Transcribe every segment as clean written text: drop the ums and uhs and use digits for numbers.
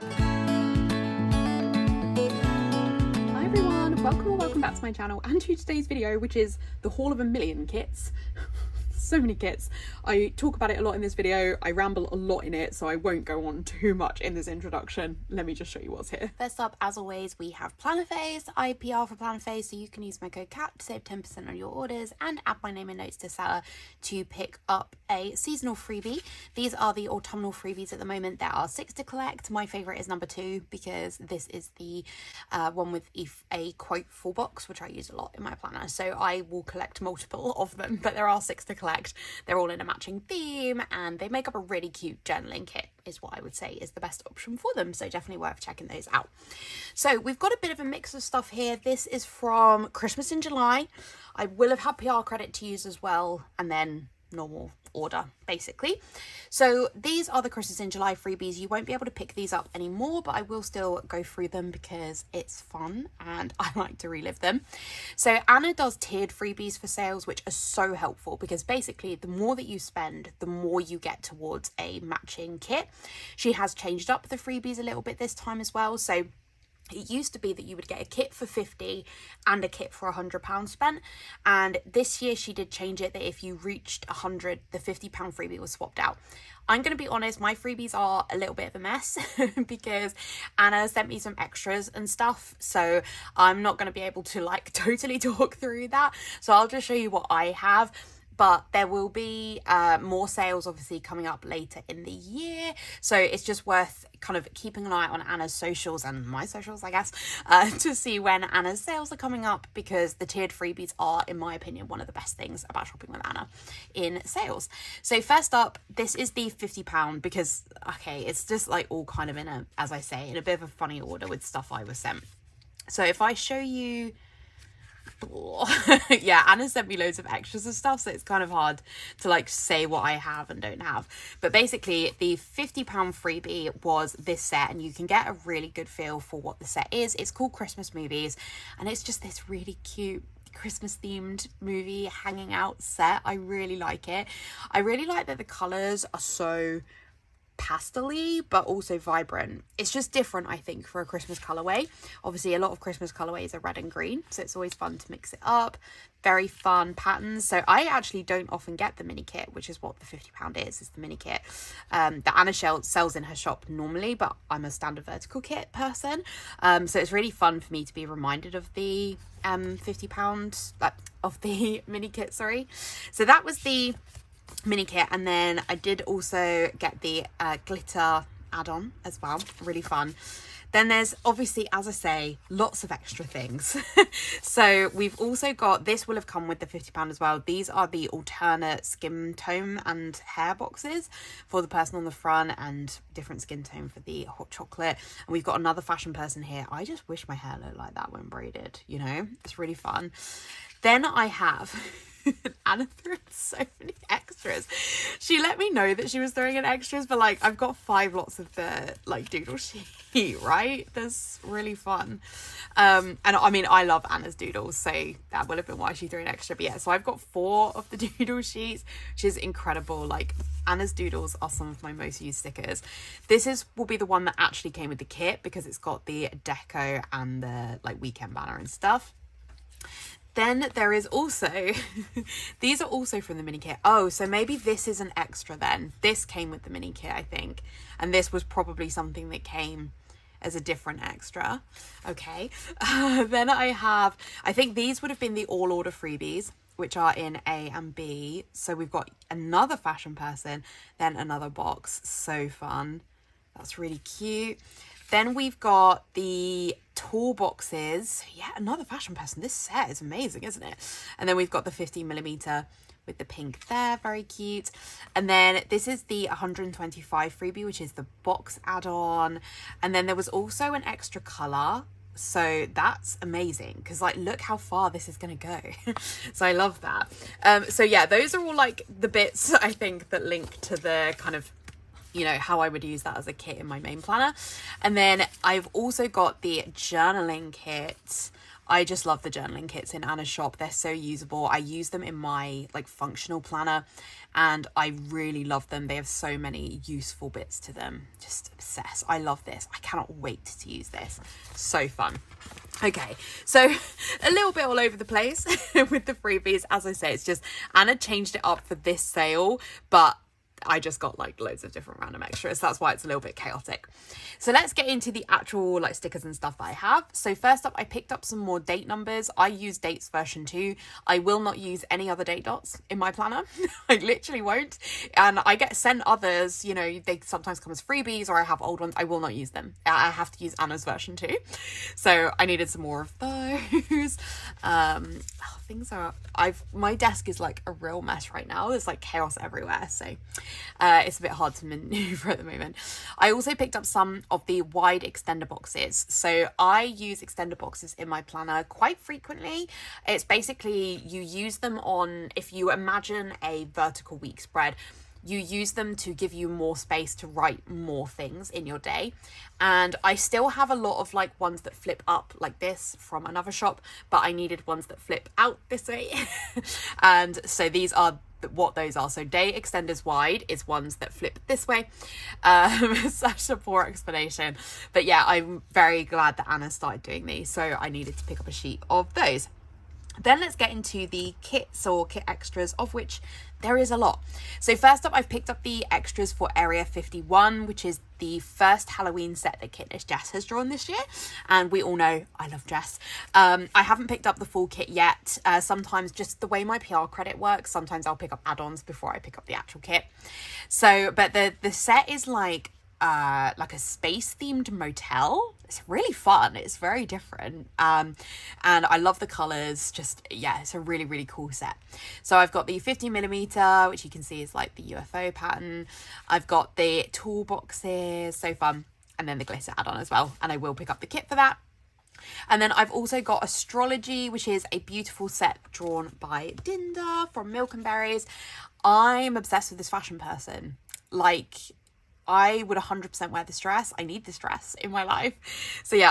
Hi everyone, welcome back to my channel and to today's video, which is the haul of 1,000,000 kits. So many kits. I talk about it a lot in this video, I ramble a lot in it, so I won't go on too much in this introduction. Let me just show you what's here. First up, as always, we have Plannerface. I PR for Plannerface, so you can use my code CAT to save 10% on your orders and add my name and notes to seller to pick up a seasonal freebie. These are the autumnal freebies at the moment. There are 6 to collect. My favourite is number 2 because this is the one with a quote full box, which I use a lot in my planner. So I will collect multiple of them, but there are 6 to collect. They're all in a matching theme and they make up a really cute journaling kit, is what I would say is the best option for them. So definitely worth checking those out. So we've got a bit of a mix of stuff here. This is from Christmas in July. I will have had PR credit to use as well, and then normal order basically. So these are the Christmas in July freebies. You won't be able to pick these up anymore, but I will still go through them because it's fun and I like to relive them. So Anna does tiered freebies for sales, which are so helpful because basically the more that you spend, the more you get towards a matching kit. She has changed up the freebies a little bit this time as well. So it used to be that you would get a kit for 50 and a kit for £100 spent, and this year she did change it that if you reached 100, the £50 freebie was swapped out. I'm going to be honest, my freebies are a little bit of a mess because Anna sent me some extras and stuff, so I'm not going to be able to like totally talk through that, so I'll just show you what I have. But there will be more sales obviously coming up later in the year, so it's just worth kind of keeping an eye on Anna's socials and my socials, I guess, to see when Anna's sales are coming up, because the tiered freebies are, in my opinion, one of the best things about shopping with Anna in sales. So first up, this is the £50 because, okay, it's just like all kind of in a, as I say, in a bit of a funny order with stuff I was sent. So if I show you, yeah, Anna sent me loads of extras and stuff, so it's kind of hard to like say what I have and don't have. But basically the £50 freebie was this set, and you can get a really good feel for what the set is. It's called Christmas Movies, and it's just this really cute Christmas themed movie hanging out set. I really like it. I really like that the colours are so pastel-y but also vibrant. It's just different, I think, for a Christmas colorway. Obviously a lot of Christmas colorways are red and green, so it's always fun to mix it up. Very fun patterns. So I actually don't often get the mini kit, which is what the £50 is the mini kit that Anna sells in her shop normally, but I'm a standard vertical kit person, so it's really fun for me to be reminded of the £50 of the mini kit, sorry. So that was the mini kit, and then I did also get the glitter add-on as well, really fun. Then there's obviously, as I say, lots of extra things. So we've also got, this will have come with the £50 as well. These are the alternate skin tone and hair boxes for the person on the front, and different skin tone for the hot chocolate. And we've got another fashion person here. I just wish my hair looked like that when braided, you know, it's really fun. Then I have Anna threw in so many extras. She let me know that she was throwing in extras, but like I've got 5 lots of the like doodle sheet, right? That's really fun. And I mean, I love Anna's doodles, so that would have been why she threw an extra. But yeah, so I've got 4 of the doodle sheets, which is incredible. Like Anna's doodles are some of my most used stickers. This will be the one that actually came with the kit because it's got the deco and the like weekend banner and stuff. Then there is also, these are also from the mini kit. Oh, so maybe this is an extra then. This came with the mini kit, I think. And this was probably something that came as a different extra. Okay. Then I think these would have been the all order freebies, which are in A and B. So we've got another fashion person, then another box. So fun. That's really cute. Then we've got the toolboxes. Yeah, another fashion person. This set is amazing, isn't it? And then we've got the 15mm with the pink there. Very cute. And then this is the 125 freebie, which is the box add-on. And then there was also an extra colour. So that's amazing because like look how far this is going to go. So I love that. So yeah, those are all like the bits I think that link to the kind of, you know, how I would use that as a kit in my main planner. And then I've also got the journaling kit. I just love the journaling kits in Anna's shop. They're so usable. I use them in my like functional planner and I really love them. They have so many useful bits to them. Just obsessed. I love this. I cannot wait to use this. So fun. Okay, so a little bit all over the place with the freebies. As I say, it's just Anna changed it up for this sale, but I just got like loads of different random extras. That's why it's a little bit chaotic. So let's get into the actual like stickers and stuff that I have. So first up, I picked up some more date numbers. I use dates version 2. I will not use any other date dots in my planner. I literally won't. And I get sent others, you know, they sometimes come as freebies, or I have old ones. I will not use them. I have to use Anna's version 2. So I needed some more of those. Things are, my desk is like a real mess right now. There's like chaos everywhere, so it's a bit hard to maneuver at the moment. I also picked up some of the wide extender boxes. So I use extender boxes in my planner quite frequently. It's basically, you use them on, if you imagine a vertical week spread, you use them to give you more space to write more things in your day. And I still have a lot of like ones that flip up like this from another shop, but I needed ones that flip out this way. And so these are what those are. So day extenders wide is ones that flip this way. Such a poor explanation, but yeah, I'm very glad that Anna started doing these, so I needed to pick up a sheet of those. Then let's get into the kits or kit extras, of which there is a lot. So first up, I've picked up the extras for Area 51, which is the first Halloween set that Kitnish Jess has drawn this year. And we all know I love Jess. I haven't picked up the full kit yet. Sometimes just the way my PR credit works, sometimes I'll pick up add-ons before I pick up the actual kit. So, but the set is like a space themed motel. It's really fun. It's very different. And I love the colors. Just, yeah, it's a really, really cool set. So I've got the 50mm, which you can see is like the UFO pattern. I've got the toolboxes, so fun. And then the glitter add-on as well. And I will pick up the kit for that. And then I've also got Astrology, which is a beautiful set drawn by Dinda from Milk and Berries. I'm obsessed with this fashion person. Like, I would 100% wear this dress. I need this dress in my life. So yeah,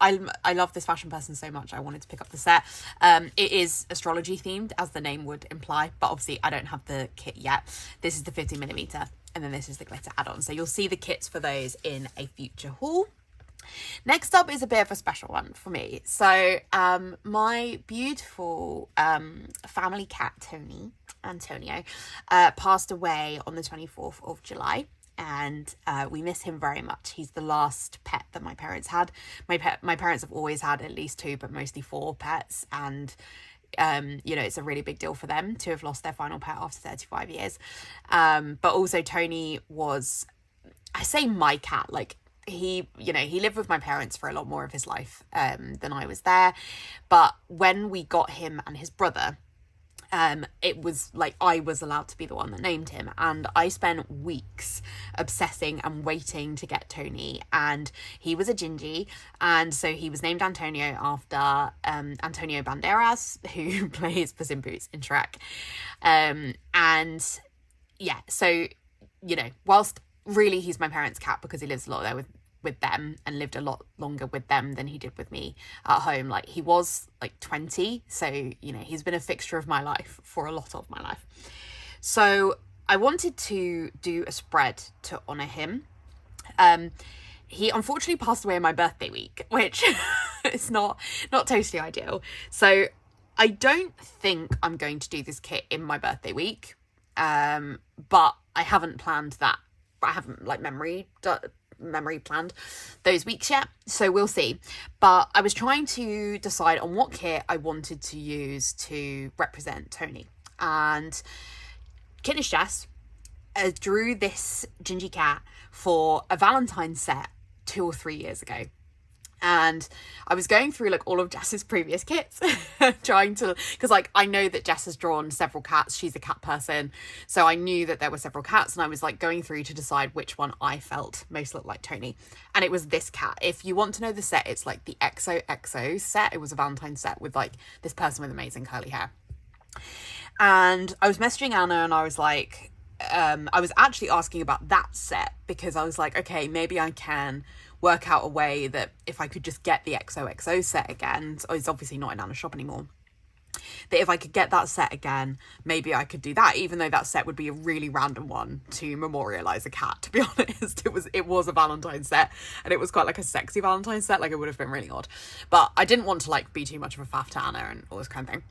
I love this fashion person so much. I wanted to pick up the set. It is astrology themed, as the name would imply, but obviously I don't have the kit yet. This is the 50mm, and then this is the glitter add-on. So you'll see the kits for those in a future haul. Next up is a bit of a special one for me. So my beautiful family cat Antonio passed away on the 24th of July. And we miss him very much. He's the last pet that my parents had. My parents have always had at least 2, but mostly 4 pets. And, you know, it's a really big deal for them to have lost their final pet after 35 years. But also Tony was, I say my cat, like he lived with my parents for a lot more of his life than I was there. But when we got him and his brother, it was like I was allowed to be the one that named him, and I spent weeks obsessing and waiting to get Tony. And he was a Gingy, and so he was named Antonio after Antonio Banderas, who plays Puss in Boots in Shrek. And yeah, so, you know, whilst really he's my parents' cat because he lives a lot there with them and lived a lot longer with them than he did with me at home. Like, he was like 20, so, you know, he's been a fixture of my life for a lot of my life. So I wanted to do a spread to honour him. He unfortunately passed away on my birthday week, which is not totally ideal. So I don't think I'm going to do this kit in my birthday week, but I haven't planned that. I haven't like memory planned those weeks yet, so we'll see. But I was trying to decide on what kit I wanted to use to represent Tony, and Kitnish Jess drew this Gingy cat for a Valentine's set 2 or 3 years ago. And I was going through like all of Jess's previous kits trying to, because like I know that Jess has drawn several cats, she's a cat person, so I knew that there were several cats, and I was like going through to decide which one I felt most looked like Tony, and it was this cat. If you want to know the set, it's like the XOXO set. It was a Valentine's set with like this person with amazing curly hair. And I was messaging Anna, and I was like, I was actually asking about that set because I was like, okay, maybe I can work out a way that if I could just get the XOXO set again. So it's obviously not in Anna's shop anymore. that if I could get that set again, maybe I could do that, even though that set would be a really random one to memorialize a cat, to be honest. It was a Valentine's set, and it was quite like a sexy Valentine's set. Like, it would have been really odd, but I didn't want to like be too much of a faff to Anna and all this kind of thing.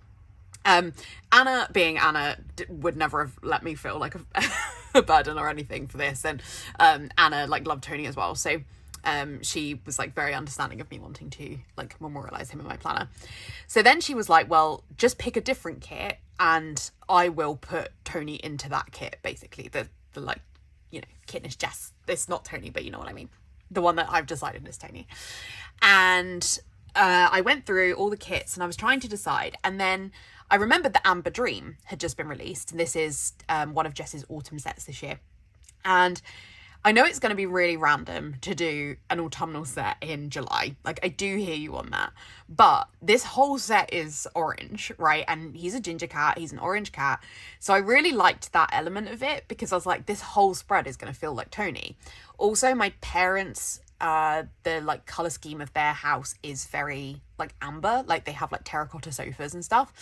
Anna, being Anna, would never have let me feel like a burden or anything for this, and Anna like loved Tony as well, so she was like very understanding of me wanting to like memorialize him in my planner. So then she was like, well, just pick a different kit and I will put Tony into that kit, basically. The like, you know, kit is Jess. It's not Tony, but you know what I mean. The one that I've decided is Tony. And I went through all the kits and I was trying to decide, and then I remembered that Amber Dream had just been released, and this is one of Jess's autumn sets this year. And I know it's going to be really random to do an autumnal set in July. Like, I do hear you on that. But this whole set is orange, right? And he's a ginger cat. He's an orange cat. So I really liked that element of it, because I was like, this whole spread is going to feel like Tony. Also, my parents, the like color scheme of their house is very like amber. Like, they have like terracotta sofas and stuff.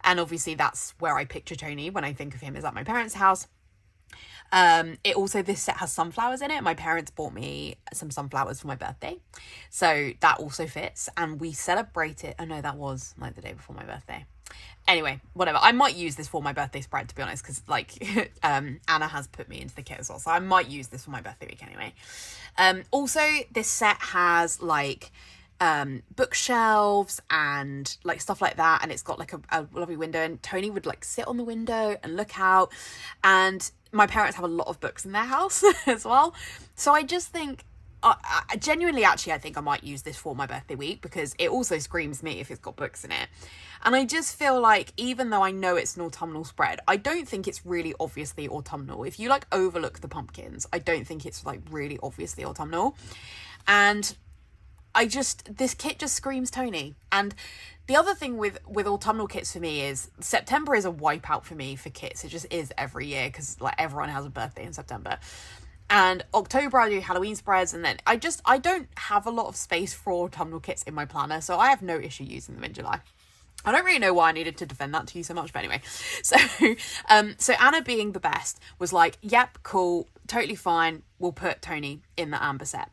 And obviously that's where I picture Tony when I think of him, is at my parents' house. It also, this set has sunflowers in it. My parents bought me some sunflowers for my birthday, so that also fits, and we celebrated. Oh no, that was like the day before my birthday. Anyway, whatever. I might use this for my birthday spread, to be honest, because like Anna has put me into the kit as well, so I might use this for my birthday week anyway. Also, this set has like bookshelves and like stuff like that, and it's got like a lovely window, and Tony would like sit on the window and look out, and my parents have a lot of books in their house as well, so I just think I genuinely, actually, I think I might use this for my birthday week, because it also screams me if it's got books in it. And I just feel like, even though I know it's an autumnal spread, I don't think it's really obviously autumnal. If you like overlook the pumpkins, I don't think it's like really obviously autumnal. And this kit just screams Tony. And the other thing with autumnal kits for me is September is a wipeout for me for kits. It just is every year, because like everyone has a birthday in September. And October I do Halloween spreads, and then I don't have a lot of space for autumnal kits in my planner, so I have no issue using them in July. I don't really know why I needed to defend that to you so much, but anyway. So so Anna, being the best, was like, yep, cool, totally fine, we'll put Tony in the amber set.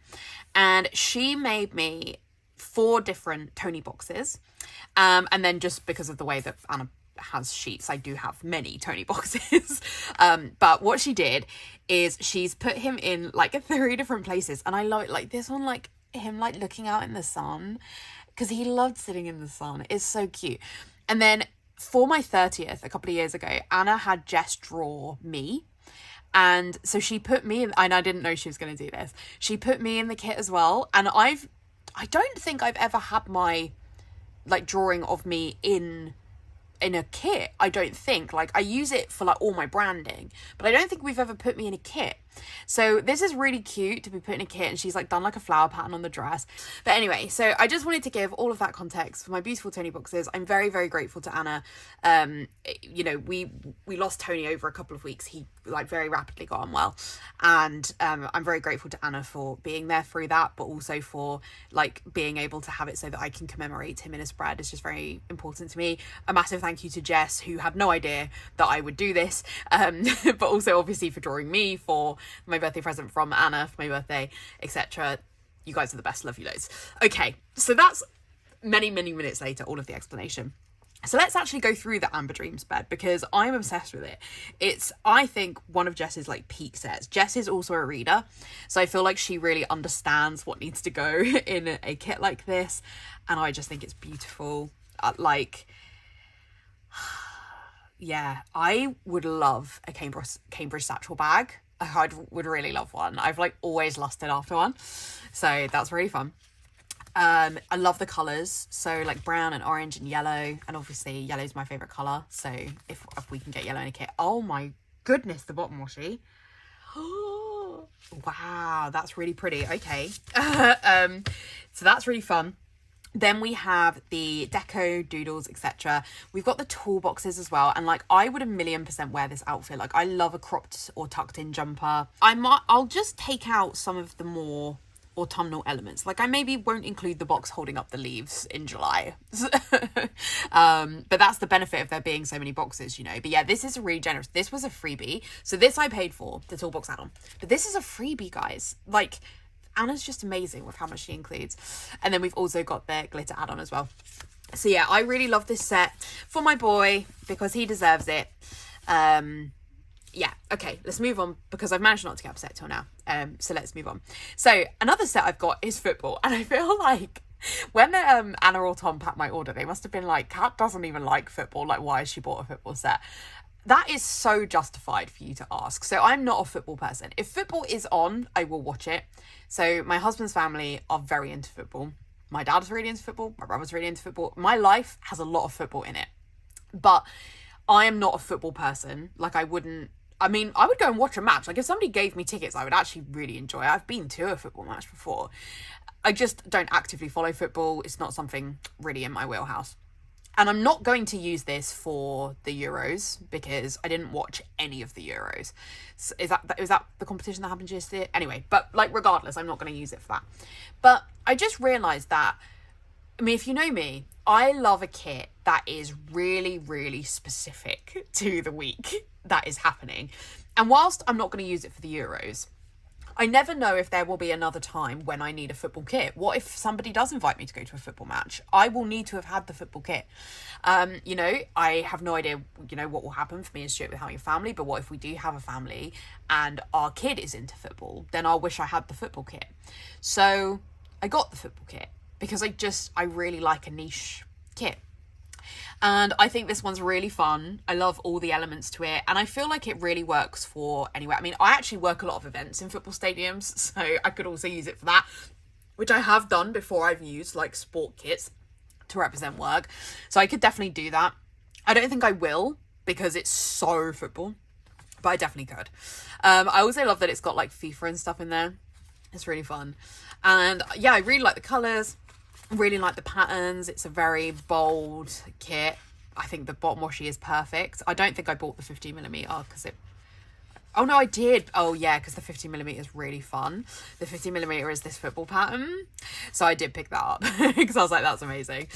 And she made me 4 different Tony boxes. And then, just because of the way that Anna has sheets, I do have many Tony boxes. But what she did is she's put him in like 3 different places, and I like this one, like him like looking out in the sun, because he loved sitting in the sun. It's so cute. And then for my 30th a couple of years ago, Anna had Jess draw me, and so she put me in, and I didn't know she was going to do this, she put me in the kit as well. And I don't think I've ever had my like drawing of me in a kit. I don't think. Like, I use it for like all my branding, but I don't think we've ever put me in a kit. So this is really cute to be put in a kit, and she's like done like a flower pattern on the dress. But anyway, so I just wanted to give all of that context for my beautiful Tony boxes. I'm very, very grateful to Anna. You know, we lost Tony over a couple of weeks. He like very rapidly got unwell, and I'm very grateful to Anna for being there through that, but also for like being able to have it so that I can commemorate him in a spread. It's just very important to me. A massive thank you to Jess, who had no idea that I would do this, but also obviously for drawing me for my birthday present from Anna for my birthday, etc. You guys are the best. Love you loads. Okay, so that's many minutes later, all of the explanation. So let's actually go through the Amber Dream spread, because I'm obsessed with it. It's, I think, one of Jess's like peak sets. Jess is also a reader, so I feel like she really understands what needs to go in a kit like this, and I just think it's beautiful. Yeah, I would love a Cambridge satchel bag. I would really love one. I've like always lusted after one, so that's really fun. I love the colours, so like brown and orange and yellow, and obviously yellow is my favourite colour, so if we can get yellow in a kit. Oh my goodness, the bottom washi. Wow, that's really pretty. Okay. So that's really fun. Then we have the deco, doodles, etc. We've got the toolboxes as well, and like I would 1,000,000% wear this outfit. Like, I love a cropped or tucked in jumper. I'll just take out some of the more autumnal elements. Like I maybe won't include the box holding up the leaves in July. But that's the benefit of there being so many boxes, you know. But yeah, this is really generous. This was a freebie. So this I paid for, the toolbox add-on. But this is a freebie, guys. Like, Anna's just amazing with how much she includes. And then we've also got the glitter add-on as well. So yeah, I really love this set for my boy because he deserves it. Yeah, okay, let's move on because I've managed not to get upset till now. So let's move on. So another set I've got is football, and I feel like when Anna or Tom packed my order, they must have been like, Kat doesn't even like football. Like, why has she bought a football set? That is so justified for you to ask. So I'm not a football person. If football is on, I will watch it. So my husband's family are very into football. My dad's really into football. My brother's really into football. My life has a lot of football in it. But I am not a football person. Like, I would go and watch a match. Like, if somebody gave me tickets, I would actually really enjoy it. I've been to a football match before. I just don't actively follow football. It's not something really in my wheelhouse. And I'm not going to use this for the Euros because I didn't watch any of the Euros. So is that the competition that happened yesterday? Anyway, but like regardless, I'm not going to use it for that. But I just realised that, I mean, if you know me, I love a kit that is really, really specific to the week that is happening. And whilst I'm not going to use it for the Euros, I never know if there will be another time when I need a football kit. What if somebody does invite me to go to a football match? I will need to have had the football kit. You know, I have no idea, you know, what will happen for me and Stuart with having a family, but what if we do have a family and our kid is into football? Then I'll wish I had the football kit. So I got the football kit because I really like a niche kit. And I think this one's really fun. I love all the elements to it. And I feel like it really works for anywhere. I mean, I actually work a lot of events in football stadiums, so I could also use it for that, which I have done before. I've used like sport kits to represent work. So I could definitely do that. I don't think I will because it's so football, but I definitely could. I also love that it's got like FIFA and stuff in there. It's really fun. And yeah, I really like the colours. Really like the patterns. It's a very bold kit. I think the bottom washi is perfect. I don't think I bought the 15mm because oh no, I did. Oh yeah, because the 15mm is really fun. The 15mm is this football pattern, so I did pick that up because I was like, that's amazing.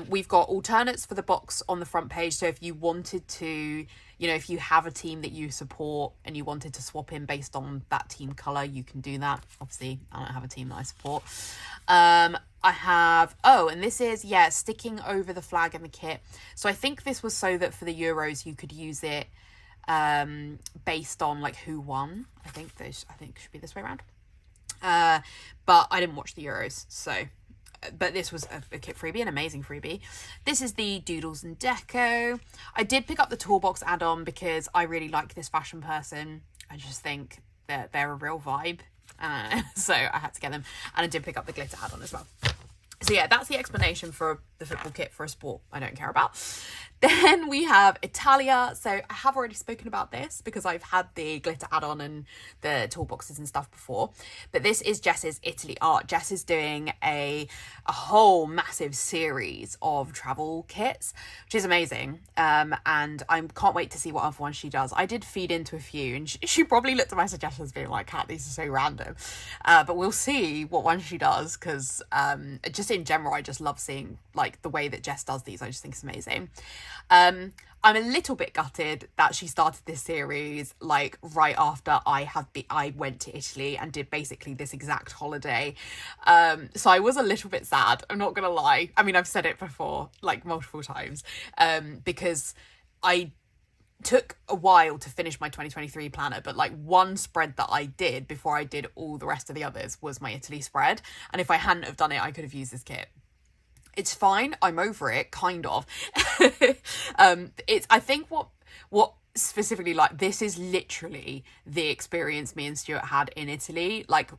We've got alternates for the box on the front page, so if you wanted to, you know, if you have a team that you support and you wanted to swap in based on that team colour, you can do that. Obviously, I don't have a team that I support. I have, and this is, yeah, sticking over the flag in the kit. So I think this was so that for the Euros, you could use it based on like who won. I think it should be this way around. But I didn't watch the Euros, so, but this was a kit freebie, an amazing freebie. This is the Doodles and Deco. I did pick up the toolbox add-on because I really like this fashion person. I just think that they're a real vibe. So I had to get them, and I did pick up the glitter add-on as well. So yeah, that's the explanation for the football kit for a sport I don't care about. Then we have Italia. So I have already spoken about this because I've had the glitter add-on and the toolboxes and stuff before. But this is Jess's Italy art. Jess is doing a whole massive series of travel kits, which is amazing. And I can't wait to see what other ones she does. I did feed into a few, and she probably looked at my suggestions being like, Kat, these are so random. But we'll see what one she does because just in general, I just love seeing like the way that Jess does these. I just think it's amazing. I'm a little bit gutted that she started this series like right after I went to Italy and did basically this exact holiday. So I was a little bit sad, I'm not gonna lie. I mean, I've said it before like multiple times, because I took a while to finish my 2023 planner, but like one spread that I did before I did all the rest of the others was my Italy spread, and if I hadn't have done it, I could have used this kit. It's fine. I'm over it, kind of. I think what specifically, like, this is literally the experience me and Stuart had in Italy, like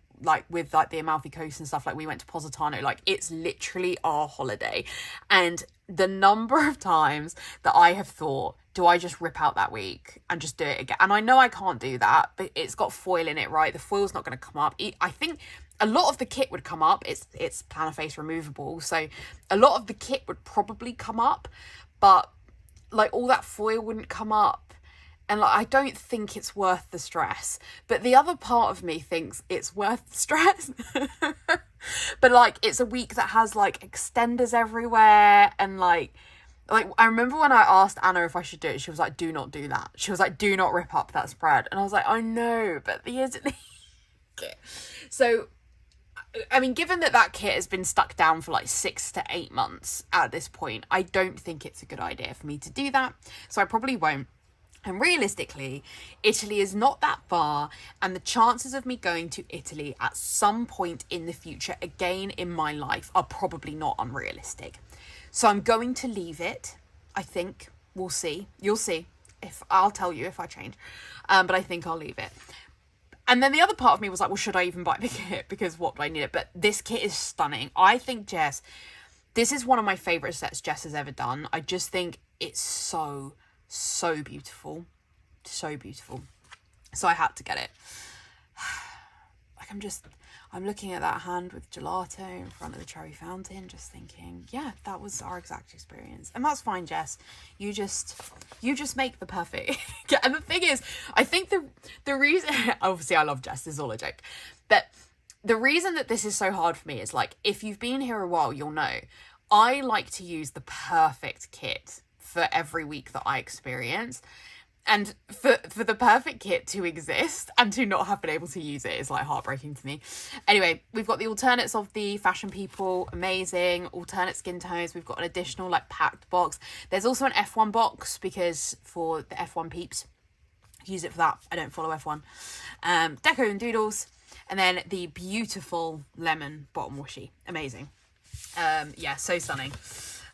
with like the Amalfi Coast and stuff. Like, we went to Positano. Like, it's literally our holiday, and the number of times that I have thought, do I just rip out that week and just do it again? And I know I can't do that, but it's got foil in it, right? The foil's not going to come up. I think a lot of the kit would come up. It's Plannerface removable, so a lot of the kit would probably come up, but like all that foil wouldn't come up. And like, I don't think it's worth the stress, but the other part of me thinks it's worth the stress. But like, it's a week that has like extenders everywhere, and like I remember when I asked Anna if I should do it, she was like, do not do that. She was like, do not rip up that spread. And I was like, I know, but the kit. So I mean, given that that kit has been stuck down for like 6 to 8 months at this point, I don't think it's a good idea for me to do that. So I probably won't. And realistically, Italy is not that far, and the chances of me going to Italy at some point in the future, again in my life, are probably not unrealistic. So I'm going to leave it, I think. We'll see. You'll see. I'll tell you if I change. But I think I'll leave it. And then the other part of me was like, well, should I even buy the kit? Because what do I need it? But this kit is stunning. I think this is one of my favourite sets Jess has ever done. I just think it's so beautiful. So beautiful. So I had to get it. Like, I'm looking at that hand with gelato in front of the cherry fountain, just thinking, yeah, that was our exact experience. And that's fine, Jess. You just make the perfect. And the thing is, I think the reason, obviously I love Jess, this is all a joke, but the reason that this is so hard for me is, like, if you've been here a while, you'll know, I like to use the perfect kit for every week that I experience. And for the perfect kit to exist and to not have been able to use it is like heartbreaking to me. Anyway, we've got the alternates of the Fashion People, amazing, alternate skin tones. We've got an additional like packed box. There's also an F1 box, because for the F1 peeps, use it for that. I don't follow F1. Deco and doodles. And then the beautiful lemon bottom washi. Amazing. Yeah, so stunning.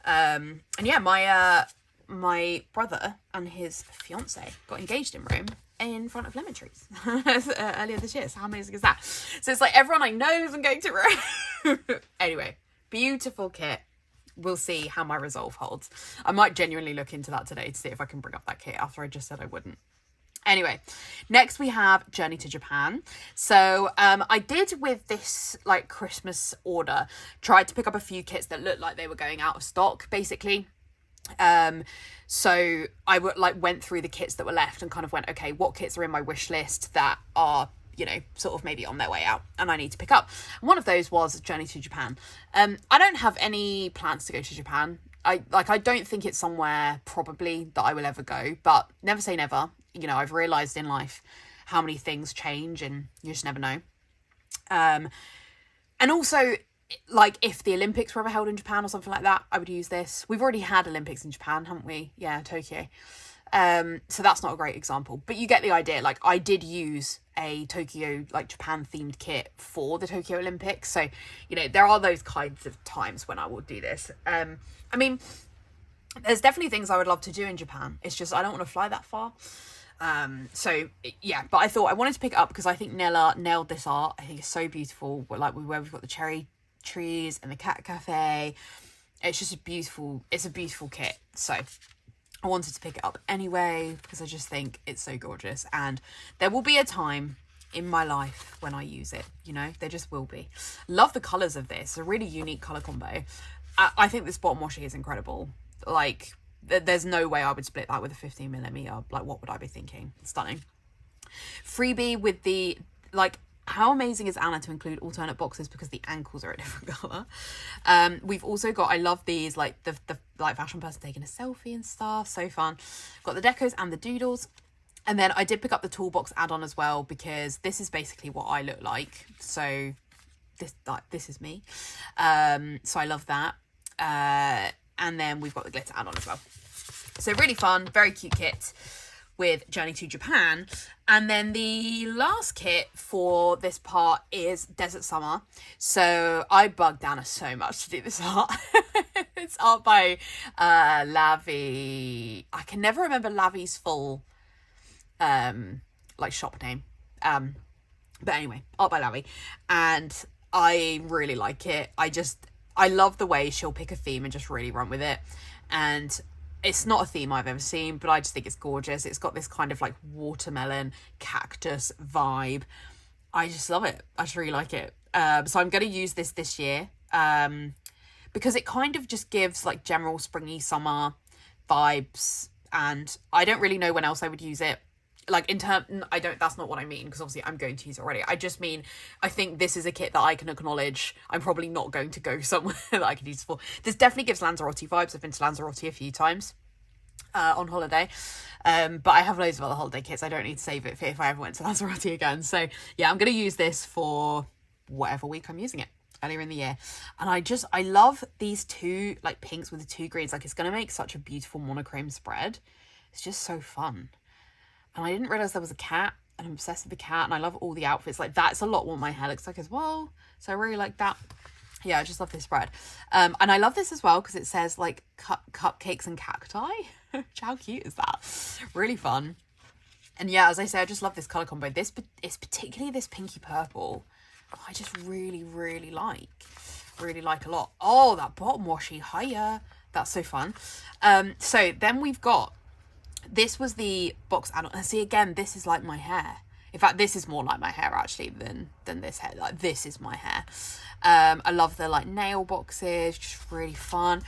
And yeah, my brother and his fiance got engaged in Rome in front of lemon trees earlier this year. So how amazing is that? So it's like everyone I know is going to Rome. Anyway, beautiful kit. We'll see how my resolve holds. I might genuinely look into that today to see if I can bring up that kit after I just said I wouldn't. Anyway, next we have Journey to Japan. So I did, with this like Christmas order, tried to pick up a few kits that looked like they were going out of stock, basically. So I went through the kits that were left and kind of went, okay, what kits are in my wish list that are, you know, sort of maybe on their way out and I need to pick up. And one of those was Journey to Japan. I don't have any plans to go to Japan. I don't think it's somewhere probably that I will ever go, but never say never. You know, I've realised in life how many things change and you just never know. And also, like, if the Olympics were ever held in Japan or something like that, I would use this. We've already had Olympics in Japan, haven't we? Yeah, Tokyo. So that's not a great example, but you get the idea. Like, I did use a Tokyo, like, Japan themed kit for the Tokyo Olympics. So, you know, there are those kinds of times when I will do this. I mean, there's definitely things I would love to do in Japan. It's just, I don't want to fly that far. So yeah, but I thought I wanted to pick it up because I think Nella nailed this art. I think it's so beautiful. Like, where we've got the cherry trees and the cat cafe. It's just a beautiful kit. So I wanted to pick it up anyway because I just think it's so gorgeous, and there will be a time in my life when I use it, you know, there just will be. Love the colours of this, a really unique colour combo. I think this bottom washi is incredible. Like, there's no way I would split that with a 15mm. Like, what would I be thinking? Stunning. Freebie with the, like, how amazing is Anna to include alternate boxes because the ankles are a different colour. We've also got, I love these, like the like fashion person taking a selfie and stuff. So fun. Got the decos and the doodles. And then I did pick up the toolbox add-on as well because this is basically what I look like. So this is me. So I love that. And then we've got the glitter add-on as well. So really fun, very cute kit with Journey to Japan. And then the last kit for this part is Desert Summer. So I bugged Anna so much to do this art. It's art by Lavi. I can never remember Lavi's full like shop name. But anyway, art by Lavi. And I really like it. I love the way she'll pick a theme and just really run with it. And it's not a theme I've ever seen, but I just think it's gorgeous. It's got this kind of like watermelon cactus vibe. I just love it. I just really like it. So I'm going to use this year because it kind of just gives like general springy summer vibes. and I don't really know when else I would use it. Like that's not what I mean, because obviously I'm going to use it already. I just mean, I think this is a kit that I can acknowledge I'm probably not going to go somewhere that I could use it for. This definitely gives Lanzarote vibes. I've been to Lanzarote a few times on holiday, but I have loads of other holiday kits. I don't need to save it for if I ever went to Lanzarote again. So yeah, I'm going to use this for whatever week I'm using it earlier in the year. And I love these two like pinks with the two greens. Like, it's going to make such a beautiful monochrome spread. It's just so fun. And I didn't realise there was a cat, and I'm obsessed with the cat, and I love all the outfits. Like, that's a lot what my hair looks like as well. So I really like that. Yeah, I just love this spread. And I love this as well because it says, like, cupcakes and cacti. How cute is that? Really fun. And yeah, as I say, I just love this colour combo. This is particularly this pinky purple. I just really, really like. Really like a lot. Oh, that bottom washi, hiya. That's so fun. So then we've got, this was the box add-on. And see, again, this is like my hair. In fact, this is more like my hair actually than this hair. Like, this is my hair. I love the like nail boxes, just really fun.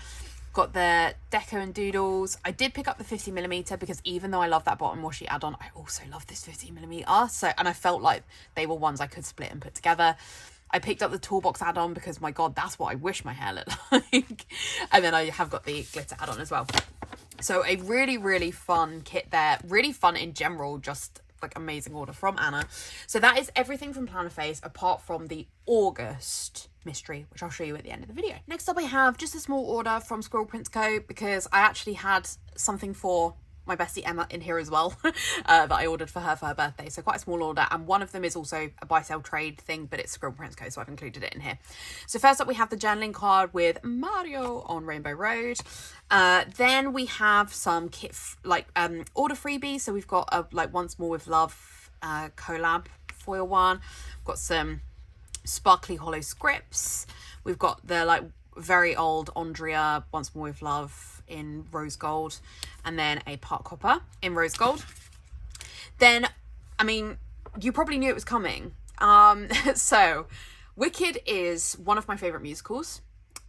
Got the deco and doodles. I did pick up the 50mm because even though I love that bottom washi add-on, I also love this 50mm. So, and I felt like they were ones I could split and put together. I picked up the toolbox add-on because, my God, that's what I wish my hair looked like. And then I have got the glitter add-on as well. So a really, really fun kit there. Really fun in general, just like amazing order from Anna. So that is everything from Plannerface apart from the August mystery, which I'll show you at the end of the video. Next up, I have just a small order from Squirrel Prints Co. because I actually had something for my bestie Emma in here as well that I ordered for her birthday. So quite a small order, and one of them is also a buy sell trade thing, but it's Squirrel Prints Co, so I've included it in here. So first up, we have the journaling card with Mario on Rainbow Road. Then we have some order freebies. So we've got a like Once More with Love collab foil one. We've got some sparkly hollow scripts. We've got the like very old Andrea Once More with Love in rose gold, and then a part copper in rose gold. Then, I mean, you probably knew it was coming. So Wicked is one of my favorite musicals.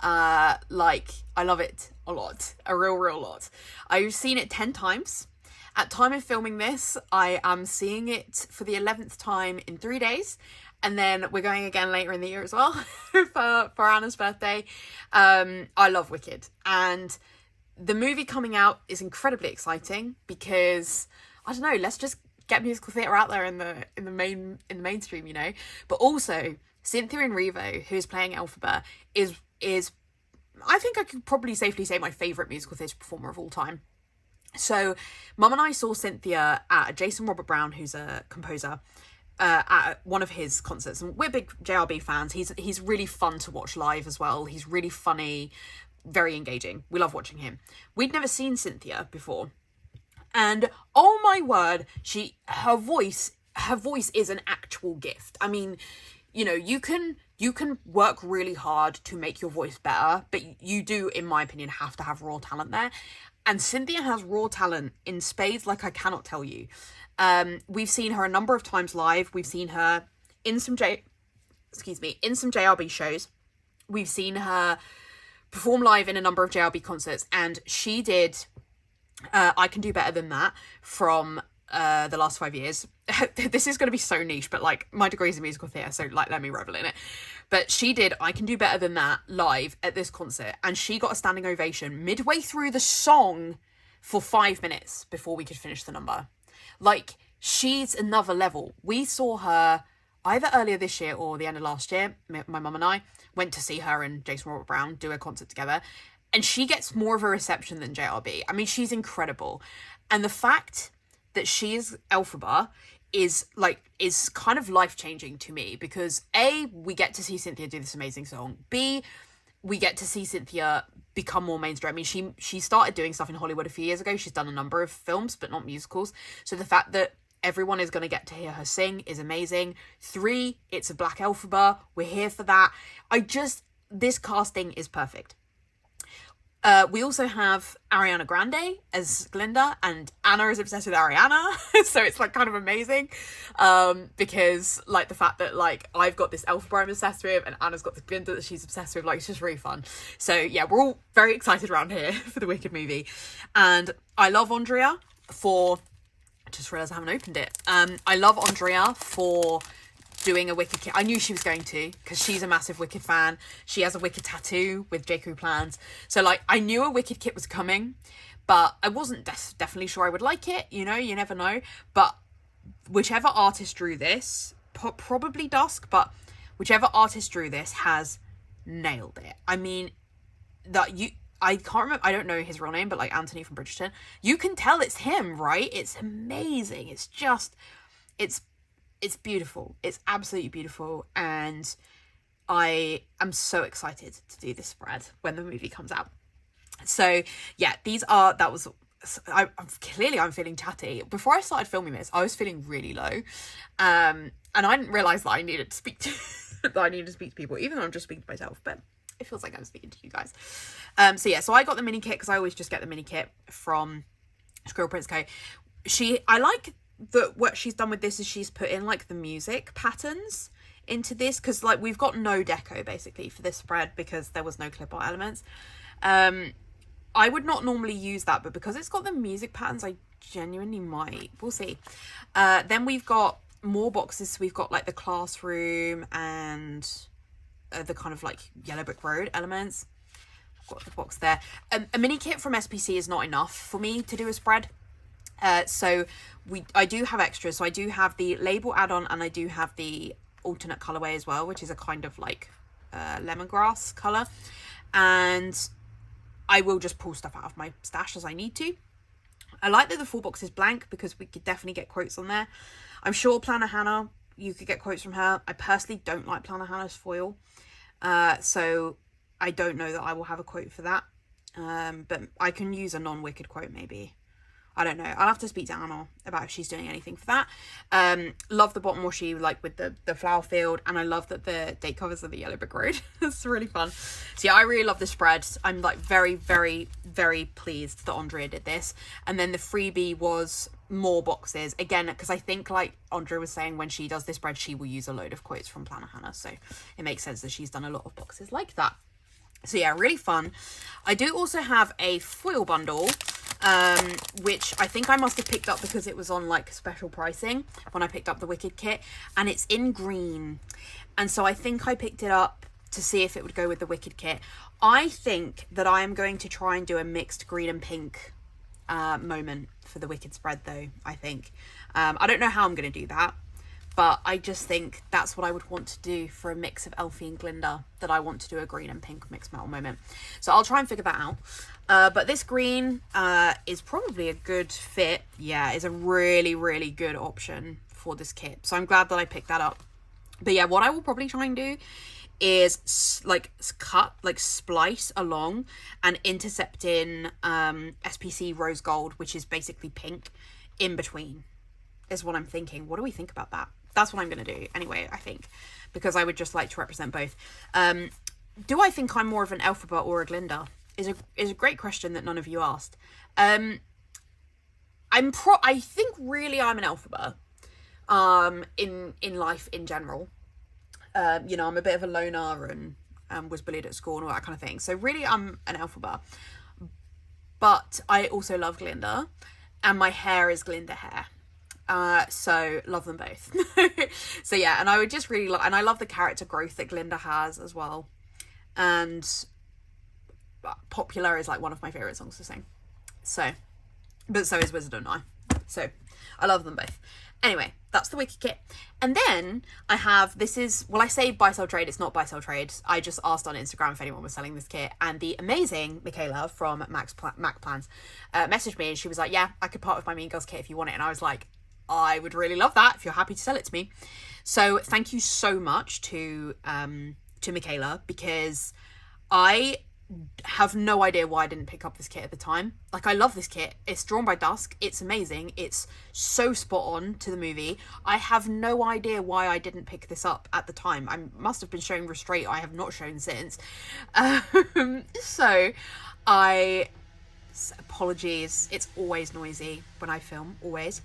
Like, I love it a lot, a real lot. I've seen it 10 times. At time of filming this, I am seeing it for the 11th time in 3 days. And then we're going again later in the year as well for Anna's birthday. I love Wicked. And the movie coming out is incredibly exciting because, I don't know, let's just get musical theatre out there in the mainstream, you know. But also, Cynthia Erivo, who's playing Elphaba, is I think I could probably safely say my favourite musical theatre performer of all time. So Mum and I saw Cynthia at Jason Robert Brown, who's a composer, at one of his concerts, and we're big JRB fans. He's really fun to watch live as well. He's really funny, very engaging. We love watching him. We'd never seen Cynthia before, and oh my word, her voice is an actual gift. I mean, you know, you can work really hard to make your voice better, but you do, in my opinion, have to have raw talent there. And Cynthia has raw talent in spades like I cannot tell you. We've seen her a number of times live. We've seen her in some JRB shows. We've seen her perform live in a number of JRB concerts, and she did I Can Do Better Than That from the last 5 years. This is going to be so niche, but like, my degree is in musical theatre, so like, let me revel in it. But she did I Can Do Better Than That live at this concert, and she got a standing ovation midway through the song for 5 minutes before we could finish the number. Like, she's another level. We saw her either earlier this year or the end of last year. My mum and I went to see her and Jason Robert Brown do a concert together, and she gets more of a reception than JRB. I mean, she's incredible. And the fact that she is Elphaba is kind of life-changing to me, because A, we get to see Cynthia do this amazing song. B, we get to see Cynthia become more mainstream. I mean, she started doing stuff in Hollywood a few years ago. She's done a number of films, but not musicals. So the fact that everyone is going to get to hear her sing is amazing. 3, it's a black Elphaba. We're here for that. This casting is perfect. We also have Ariana Grande as Glinda, and Anna is obsessed with Ariana. So it's like kind of amazing. Because like the fact that like I've got this Elphaba I'm obsessed with and Anna's got the Glinda that she's obsessed with, like it's just really fun. So yeah, we're all very excited around here for the Wicked movie. And I love Andrea for, I just realised I haven't opened it. I love Andrea for doing a Wicked kit. I knew she was going to, because she's a massive Wicked fan. She has a Wicked tattoo with J.Crew plans. So like I knew a Wicked kit was coming, but I wasn't definitely sure I would like it. You know, you never know. But whichever artist drew this, probably Dusk, but whichever artist drew this has nailed it. I mean, I can't remember, I don't know his real name, but like Anthony from Bridgerton, you can tell it's him, right? It's amazing. It's just, it's beautiful. It's absolutely beautiful. And I am so excited to do this spread when the movie comes out. So yeah, I'm feeling chatty. Before I started filming this, I was feeling really low. And I didn't realise that I needed to speak to people, even though I'm just speaking to myself, but it feels like I'm speaking to you guys. So yeah, so I got the mini kit because I always just get the mini kit from Squirrel Prince Co. I like that what she's done with this is she's put in like the music patterns into this, because like we've got no deco basically for this spread because there was no clip art elements. I would not normally use that, but because it's got the music patterns, I genuinely might. We'll see. Then we've got more boxes. So we've got like the classroom and the kind of like Yellow Brick Road elements. I've got the box there. A mini kit from SPC is not enough for me to do a spread. So I do have extras. So I do have the label add-on and I do have the alternate colorway as well, which is a kind of like lemongrass color. And I will just pull stuff out of my stash as I need to. I like that the full box is blank because we could definitely get quotes on there. I'm sure Planner Hannah, you could get quotes from her. I personally don't like Planner Hannah's foil. So I don't know that I will have a quote for that. But I can use a non-Wicked quote maybe. I don't know. I'll have to speak to Anna about if she's doing anything for that. Love the bottom washi, like with the flower field. And I love that the date covers are the Yellow Brick Road. It's really fun. So yeah, I really love this spread. I'm like very, very, very pleased that Andrea did this. And then the freebie was more boxes. Again, because I think like Andrea was saying, when she does this spread, she will use a load of quotes from Planner Hannah. So it makes sense that she's done a lot of boxes like that. So yeah, really fun. I do also have a foil bundle, which I think I must have picked up because it was on like special pricing when I picked up the Wicked kit, and it's in green. And so I think I picked it up to see if it would go with the Wicked kit. I think that I am going to try and do a mixed green and pink moment for the Wicked spread though, I think. I don't know how I'm going to do that, but I just think that's what I would want to do for a mix of Elfie and Glinda, that I want to do a green and pink mixed metal moment. So I'll try and figure that out. But this green is probably a good fit. Yeah, is a really, really good option for this kit. So I'm glad that I picked that up. But yeah, what I will probably try and do is splice along and intercept in SPC Rose Gold, which is basically pink, in between, is what I'm thinking. What do we think about that? That's what I'm going to do anyway, I think, because I would just like to represent both. Do I think I'm more of an Elphaba or a Glinda? Is a great question that none of you asked. I think really I'm an Elphaba in life in general. You know, I'm a bit of a loner and was bullied at school and all that kind of thing. So really I'm an Elphaba. But I also love Glinda, and my hair is Glinda hair. So love them both. So yeah, and I would just really and I love the character growth that Glinda has as well. And Popular is like one of my favorite songs to sing. So, but so is Wizard and I. So I love them both. Anyway, that's the Wicked kit. And then I have, this is, well, I say buy, sell, trade. It's not buy, sell, trade. I just asked on Instagram if anyone was selling this kit. And the amazing Michaela from Mac Plans messaged me, and she was like, yeah, I could part with my Mean Girls kit if you want it. And I was like, I would really love that if you're happy to sell it to me. So thank you so much to Michaela, because I have no idea why I didn't pick up this kit at the time. Like, I love this kit. It's drawn by Dusk. It's amazing. It's so spot on to the movie. I have no idea why I didn't pick this up at the time. I must have been showing restraint. I have not shown since. So Apologies, it's always noisy when I film, always.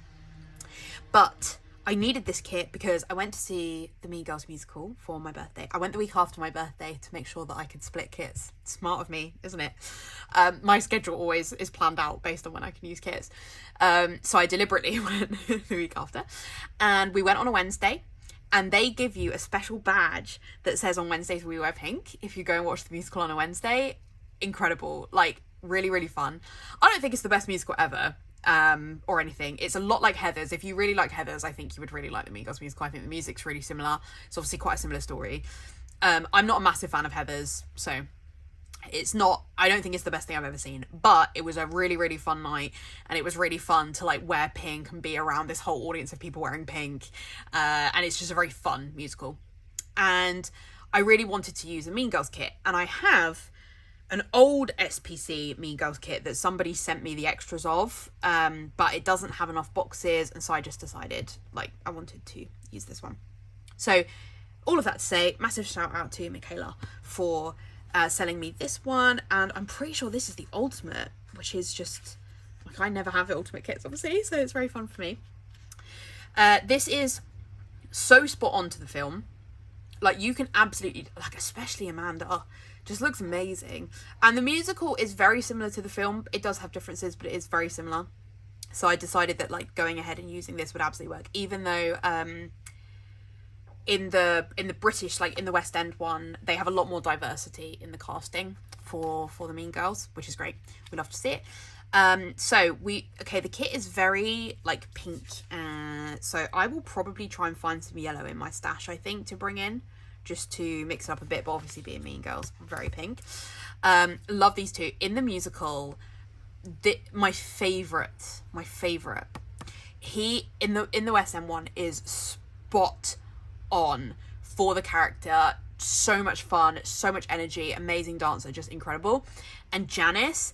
But I needed this kit because I went to see the Mean Girls musical for my birthday. I went the week after my birthday to make sure that I could split kits. Smart of me, isn't it? My schedule always is planned out based on when I can use kits. So I deliberately went the week after. And we went on a Wednesday. And they give you a special badge that says on Wednesdays we wear pink if you go and watch the musical on a Wednesday. Incredible. Like, really, really fun. I don't think it's the best musical ever. Or anything. It's a lot like Heathers. If you really like Heathers, I think you would really like the Mean Girls musical. I think the music's really similar. It's obviously quite a similar story. I'm not a massive fan of Heathers, so it's not, I don't think it's the best thing I've ever seen, but it was a really, really fun night, and it was really fun to like wear pink and be around this whole audience of people wearing pink, and it's just a very fun musical. And I really wanted to use a Mean Girls kit, and I have an old SPC Mean Girls kit that somebody sent me the extras of, but it doesn't have enough boxes, and so I just decided like I wanted to use this one. So all of that to say, massive shout out to Michaela for selling me this one, and I'm pretty sure this is the ultimate, which is just like, I never have ultimate kits obviously, so it's very fun for me. This is so spot on to the film. Like, you can absolutely, like, especially Amanda, just looks amazing. And the musical is very similar to the film. It does have differences, but it is very similar. So I decided that like going ahead and using this would absolutely work, even though in the British, like in the West End one, they have a lot more diversity in the casting for the Mean Girls, which is great. We love to see it. The kit is very like pink, so I will probably try and find some yellow in my stash, I think, to bring in just to mix it up a bit, but obviously being Mean Girls, very pink. Love these two. In the musical, my favorite he in the West End one is spot on for the character. So much fun, so much energy, amazing dancer, just incredible. And Janice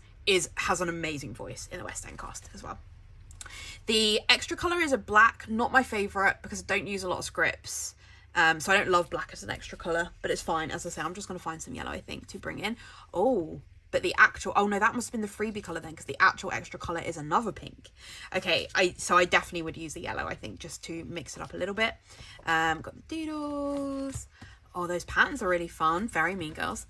has an amazing voice in the West End cast as well. The extra colour is a black, not my favourite because I don't use a lot of scripts. So I don't love black as an extra colour, but it's fine. As I say, I'm just going to find some yellow, I think, to bring in. Oh, but the actual, oh no, that must have been the freebie colour then, because the actual extra colour is another pink. Okay, so I definitely would use the yellow, I think, just to mix it up a little bit. Got the doodles. Oh, those patterns are really fun. Very Mean Girls.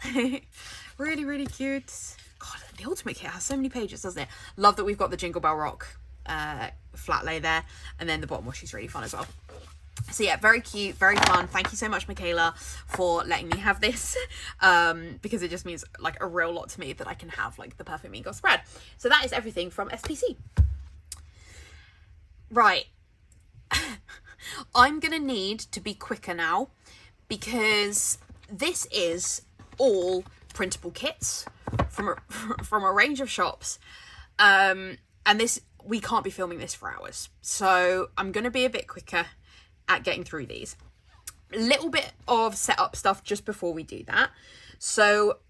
Really, really cute. God, the Ultimate Kit has so many pages, doesn't it? Love that we've got the Jingle Bell Rock flat lay there. And then the bottom washi is really fun as well. So yeah, very cute, very fun. Thank you so much, Michaela, for letting me have this, because it just means like a real lot to me that I can have like the perfect Mean Girl spread. So that is everything from SPC. Right. I'm gonna need to be quicker now because this is all printable kits from a range of shops, and we can't be filming this for hours, so I'm gonna be a bit quicker at getting through these. A little bit of setup stuff just before we do that. So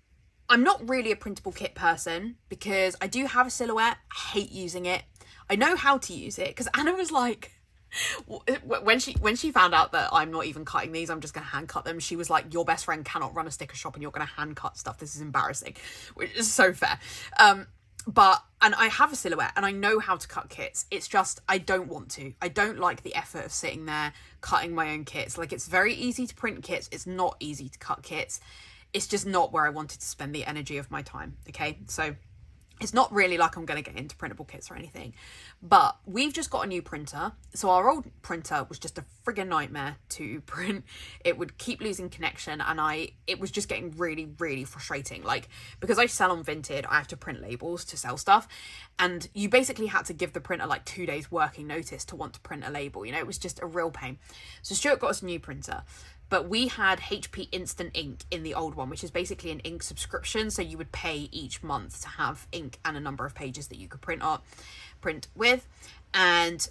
I'm not really a printable kit person because I do have a silhouette. I hate using it. I know how to use it because Anna was like, when she found out that I'm not even cutting these, I'm just going to hand cut them, she was like, your best friend cannot run a sticker shop and you're going to hand cut stuff. This is embarrassing, which is so fair. And I have a silhouette and I know how to cut kits. It's just, I don't want to. I don't like the effort of sitting there cutting my own kits. Like, it's very easy to print kits. It's not easy to cut kits. It's just not where I wanted to spend the energy of my time. Okay. So it's not really like I'm going to get into printable kits or anything, but we've just got a new printer. So our old printer was just a friggin' nightmare to print. It would keep losing connection and it was just getting really, really frustrating. Like, because I sell on Vinted, I have to print labels to sell stuff. And you basically had to give the printer like 2 days working notice to want to print a label. You know, it was just a real pain. So Stuart got us a new printer. But we had HP Instant Ink in the old one, which is basically an ink subscription. So you would pay each month to have ink and a number of pages that you could print with. And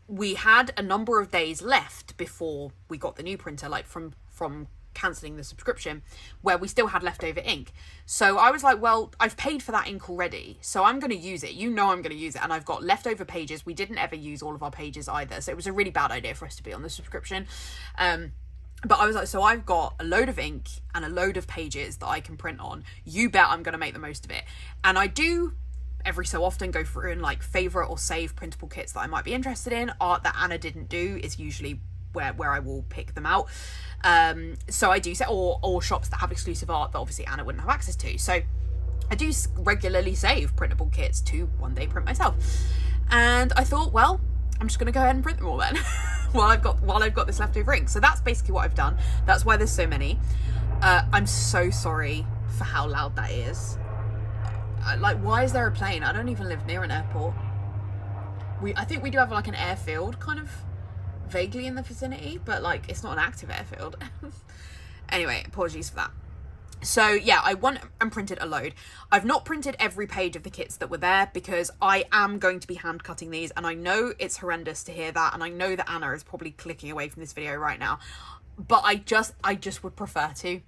we had a number of days left before we got the new printer, like from cancelling the subscription, where we still had leftover ink. So I was like, well, I've paid for that ink already, so I'm going to use it. You know I'm going to use it. And I've got leftover pages. We didn't ever use all of our pages either. So it was a really bad idea for us to be on the subscription. But I was like, so I've got a load of ink and a load of pages that I can print on. You bet I'm going to make the most of it. And I do every so often go through and like favorite or save printable kits that I might be interested in. Art that Anna didn't do is usually where I will pick them out. So I do say, or shops that have exclusive art that obviously Anna wouldn't have access to. So I do regularly save printable kits to one day print myself. And I thought, well, I'm just going to go ahead and print them all then. while I've got this leftover ink. So that's basically what I've done. That's why there's so many. I'm so sorry for how loud that is. Like, why is there a plane? I don't even live near an airport. I think we do have like an airfield kind of vaguely in the vicinity, but like it's not an active airfield. Anyway, apologies for that. So yeah, I went and printed a load. I've not printed every page of the kits that were there because I am going to be hand cutting these, and I know it's horrendous to hear that, and I know that Anna is probably clicking away from this video right now, but I just would prefer to.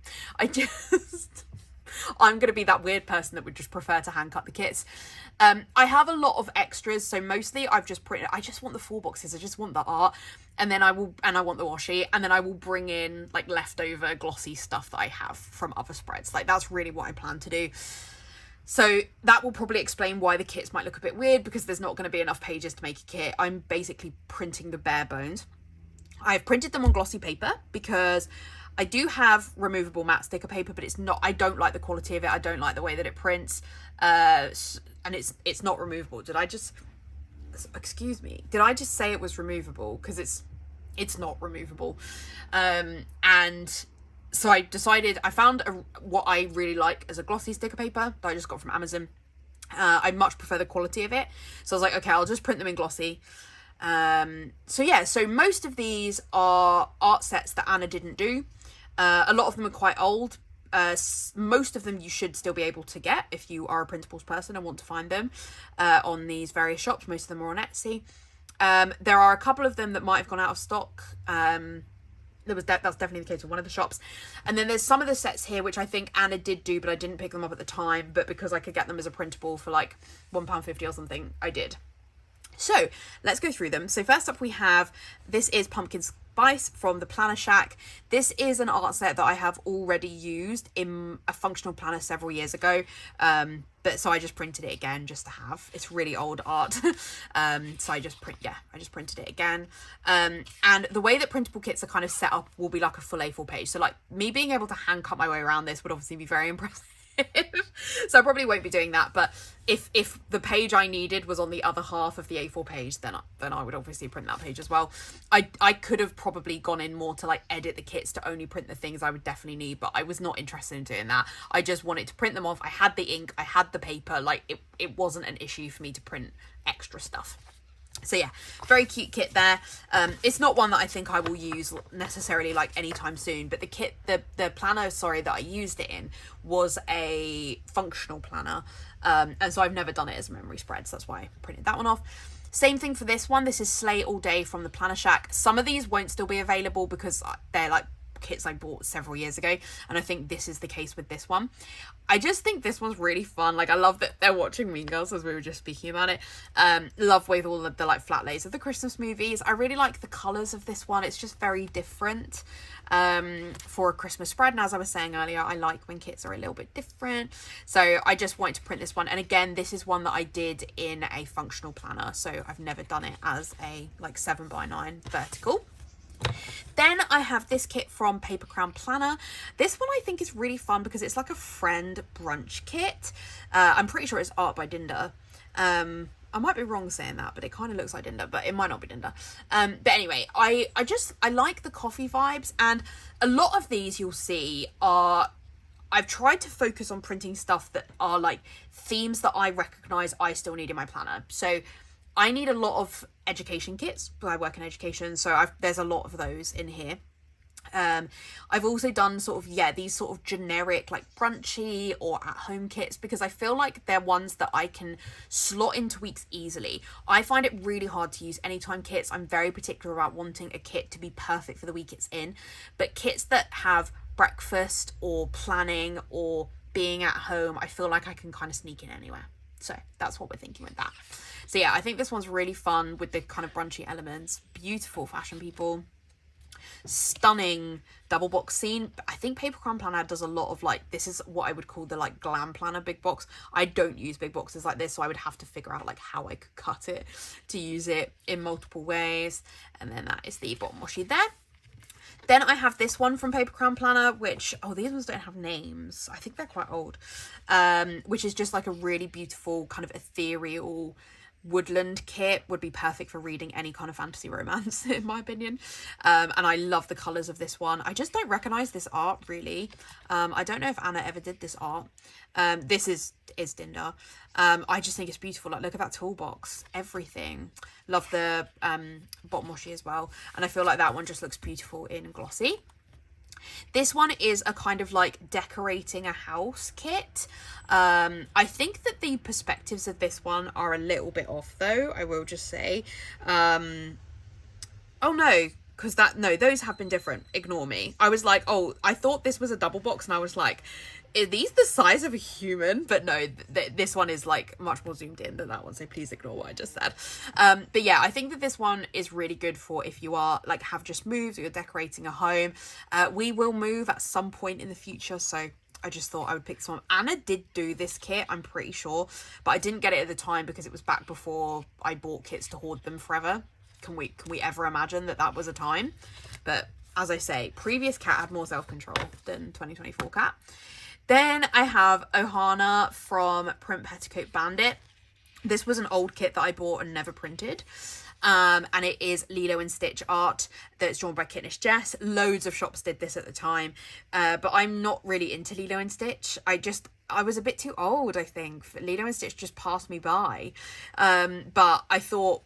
I'm going to be that weird person that would just prefer to hand cut the kits. I have a lot of extras, so mostly I've just printed, I just want the 4 boxes, I just want the art, and then I want the washi, and then I will bring in like leftover glossy stuff that I have from other spreads. Like that's really what I plan to do. So that will probably explain why the kits might look a bit weird, because there's not going to be enough pages to make a kit. I'm basically printing the bare bones. I've printed them on glossy paper because I do have removable matte sticker paper, but I don't like the quality of it. I don't like the way that it prints. And it's not removable. Excuse me. Did I just say it was removable? Because it's not removable. And so I decided, I found what I really like as a glossy sticker paper that I just got from Amazon. I much prefer the quality of it. So I was like, okay, I'll just print them in glossy. So yeah, so most of these are art sets that Anna didn't do. A lot of them are quite old. Most of them you should still be able to get if you are a printables person and want to find them on these various shops. Most of them are on Etsy. There are a couple of them that might have gone out of stock. That's definitely the case with one of the shops. And then there's some of the sets here which I think Anna did do, but I didn't pick them up at the time. But because I could get them as a printable for like £1.50 or something, I did. So let's go through them. So first up we have, this is Pumpkin Spice from the Planner Shack. This is an art set that I have already used in a functional planner several years ago. But so I just printed it again just to have. It's really old art. So I just printed it again. And the way that printable kits are kind of set up will be like a full A4 page. So like me being able to hand cut my way around this would obviously be very impressive. So I probably won't be doing that, but if the page I needed was on the other half of the A4 page, then I would obviously print that page as well. I could have probably gone in more to like edit the kits to only print the things I would definitely need, but I was not interested in doing that. I just wanted to print them off. I had the ink, I had the paper, like it wasn't an issue for me to print extra stuff. So yeah, very cute kit there. It's not one that I think I will use necessarily like anytime soon, but the kit, the planner, sorry, that I used it in was a functional planner. And so I've never done it as a memory spread, so that's why I printed that one off. Same thing for this one. This is Slay All Day from the Planner Shack. Some of these won't still be available because they're like kits I bought several years ago, and I think this is the case with this one. I just think this one's really fun. Like I love that they're watching Mean Girls, as we were just speaking about it. Love with all of the like flat lays of the Christmas movies. I really like the colours of this one. It's just very different for a Christmas spread, and as I was saying earlier, I like when kits are a little bit different, so I just wanted to print this one. And again, this is one that I did in a functional planner, so I've never done it as a like 7x9 vertical. Then I have this kit from Paper Crown Planner. This one I think is really fun because it's like a friend brunch kit. I'm pretty sure it's art by Dinda. I might be wrong saying that, but it kind of looks like Dinda, but it might not be Dinda. But anyway, I like the coffee vibes, and a lot of these you'll see are, I've tried to focus on printing stuff that are like themes that I recognise I still need in my planner. So I need a lot of education kits, but I work in education, so there's a lot of those in here. I've also done sort of, these sort of generic like brunchy or at home kits because I feel like they're ones that I can slot into weeks easily. I find it really hard to use anytime kits. I'm very particular about wanting a kit to be perfect for the week it's in, but kits that have breakfast or planning or being at home, I feel like I can kind of sneak in anywhere. So that's what we're thinking with that. So yeah, I think this one's really fun with the kind of brunchy elements. Beautiful fashion, people. Stunning double box scene. I think Paper Crown Planner does a lot of like, this is what I would call the like glam planner big box. I don't use big boxes like this, so I would have to figure out like how I could cut it to use it in multiple ways. And then that is the bottom washi there. Then I have this one from Paper Crown Planner, which, oh, these ones don't have names. I think they're quite old. Which is just like a really beautiful kind of ethereal woodland kit. Would be perfect for reading any kind of fantasy romance, in my opinion. And I love the colours of this one. I just don't recognise this art, really. I don't know if Anna ever did this art. This is Dinda. I just think it's beautiful. Like, look at that toolbox, everything. Love the bottom washi as well. And I feel like that one just looks beautiful in glossy. This one is a kind of like decorating a house kit. I think that the perspectives of this one are a little bit off, though, I will just say. Oh no, because those have been different. Ignore me. I was like, oh, I thought this was a double box, and I was like, are these the size of a human? But no, this one is like much more zoomed in than that one, so please ignore what I just said. But yeah, I think that this one is really good for if you are like have just moved or you're decorating a home. We will move at some point in the future, so I just thought I would pick this one. Anna did do this kit, I'm pretty sure, but I didn't get it at the time because it was back before I bought kits to hoard them forever. Can we ever imagine that was a time? But as I say, previous cat had more self-control than 2024 cat. Then I have Ohana from Print Petticoat Bandit. This was an old kit that I bought and never printed. And it is Lilo and Stitch art that's drawn by Kitnish Jess. Loads of shops did this at the time. But I'm not really into Lilo and Stitch. I was a bit too old, I think. Lilo and Stitch just passed me by. But I thought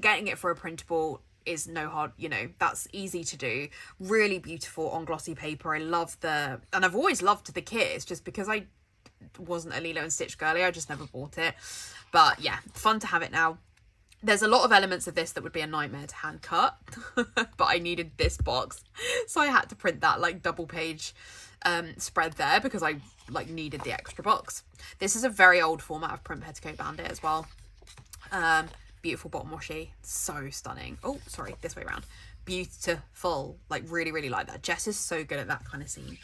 getting it for a printable is no hard, that's easy to do. Really beautiful on glossy paper. I love and I've always loved the kit. It's just because I wasn't a Lilo and Stitch girly, I just never bought it. But yeah, fun to have it now. There's a lot of elements of this that would be a nightmare to hand cut, but I needed this box, so I had to print that like double page spread there because I like needed the extra box. This is a very old format of Print Petticoat Bandit as well. Beautiful bottom washi, so stunning. Oh, sorry, this way around. Beautiful, like really, really like that. Jess is so good at that kind of scene.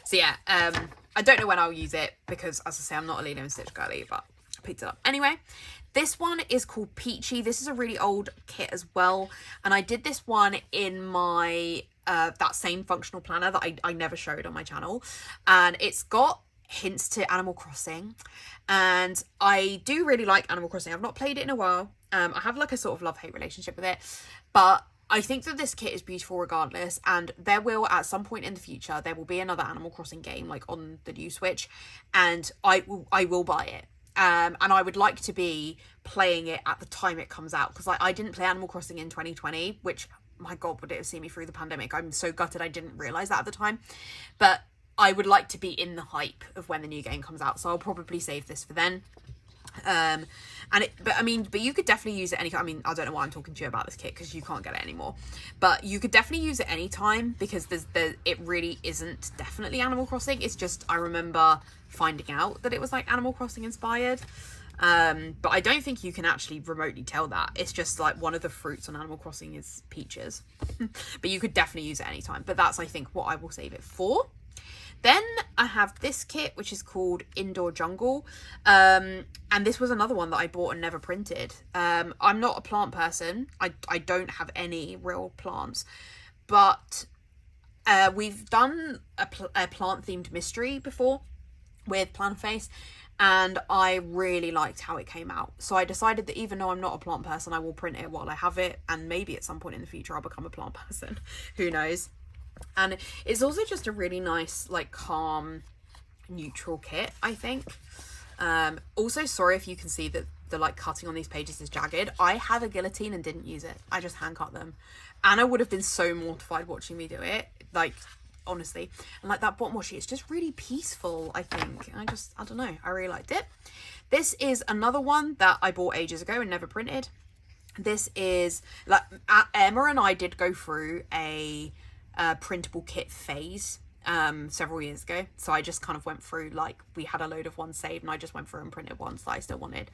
So yeah, I don't know when I'll use it because, as I say, I'm not a Lilo and Stitch girly, but I picked it up. Anyway, this one is called Peachy. This is a really old kit as well, and I did this one in my that same functional planner that I never showed on my channel, and it's got hints to Animal Crossing, and I do really like Animal Crossing. I've not played it in a while. I have like a sort of love-hate relationship with it, but I think that this kit is beautiful regardless, and there will, at some point in the future, there will be another Animal Crossing game like on the new Switch, and I will buy it. And I would like to be playing it at the time it comes out, because I didn't play Animal Crossing in 2020, which, my god, would it have seen me through the pandemic? I'm so gutted I didn't realise that at the time. But I would like to be in the hype of when the new game comes out, so I'll probably save this for then. But you could definitely use it anytime. I mean, I don't know why I'm talking to you about this kit because you can't get it anymore, but you could definitely use it anytime because it really isn't definitely Animal Crossing. It's just, I remember finding out that it was like Animal Crossing inspired. But I don't think you can actually remotely tell that. It's just like one of the fruits on Animal Crossing is peaches, but you could definitely use it anytime. But that's, I think, what I will save it for. Then I have this kit, which is called Indoor Jungle. And this was another one that I bought and never printed. I'm not a plant person. I don't have any real plants. But we've done a plant-themed mystery before with Plannerface, and I really liked how it came out. So I decided that even though I'm not a plant person, I will print it while I have it. And maybe at some point in the future, I'll become a plant person. Who knows? And it's also just a really nice, like, calm, neutral kit, I think. Also, sorry if you can see that the like cutting on these pages is jagged. I have a guillotine and didn't use it. I just hand cut them. Anna would have been so mortified watching me do it, like, honestly. And like that bottom washi, it's just really peaceful, I think. I don't know, I really liked it. This is another one that I bought ages ago and never printed. This is like, Emma and I did go through a printable kit phase several years ago, so I just kind of went through, like, we had a load of ones saved and I just went through and printed ones that I still wanted.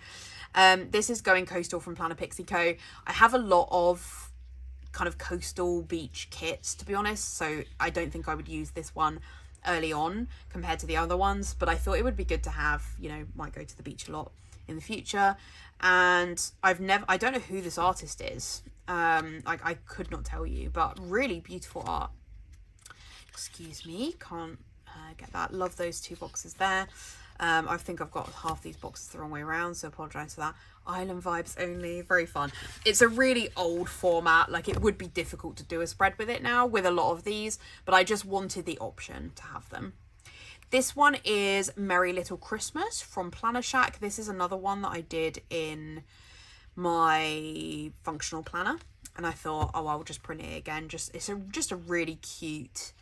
This is Going Coastal from Planner Pixie Co. I have a lot of kind of coastal beach kits, to be honest. So I don't think I would use this one early on compared to the other ones, but I thought it would be good to have, you know, might go to the beach a lot in the future. And I don't know who this artist is. I could not tell you, but really beautiful art. Excuse me, can't get that. Love those 2 boxes there. I think I've got half these boxes the wrong way around, so apologise for that. Island vibes only, very fun. It's a really old format, like it would be difficult to do a spread with it now with a lot of these, but I just wanted the option to have them. This one is Merry Little Christmas from Plannerface. This is another one that I did in my functional planner, and I thought, oh, I'll just print it again. It's just a really cute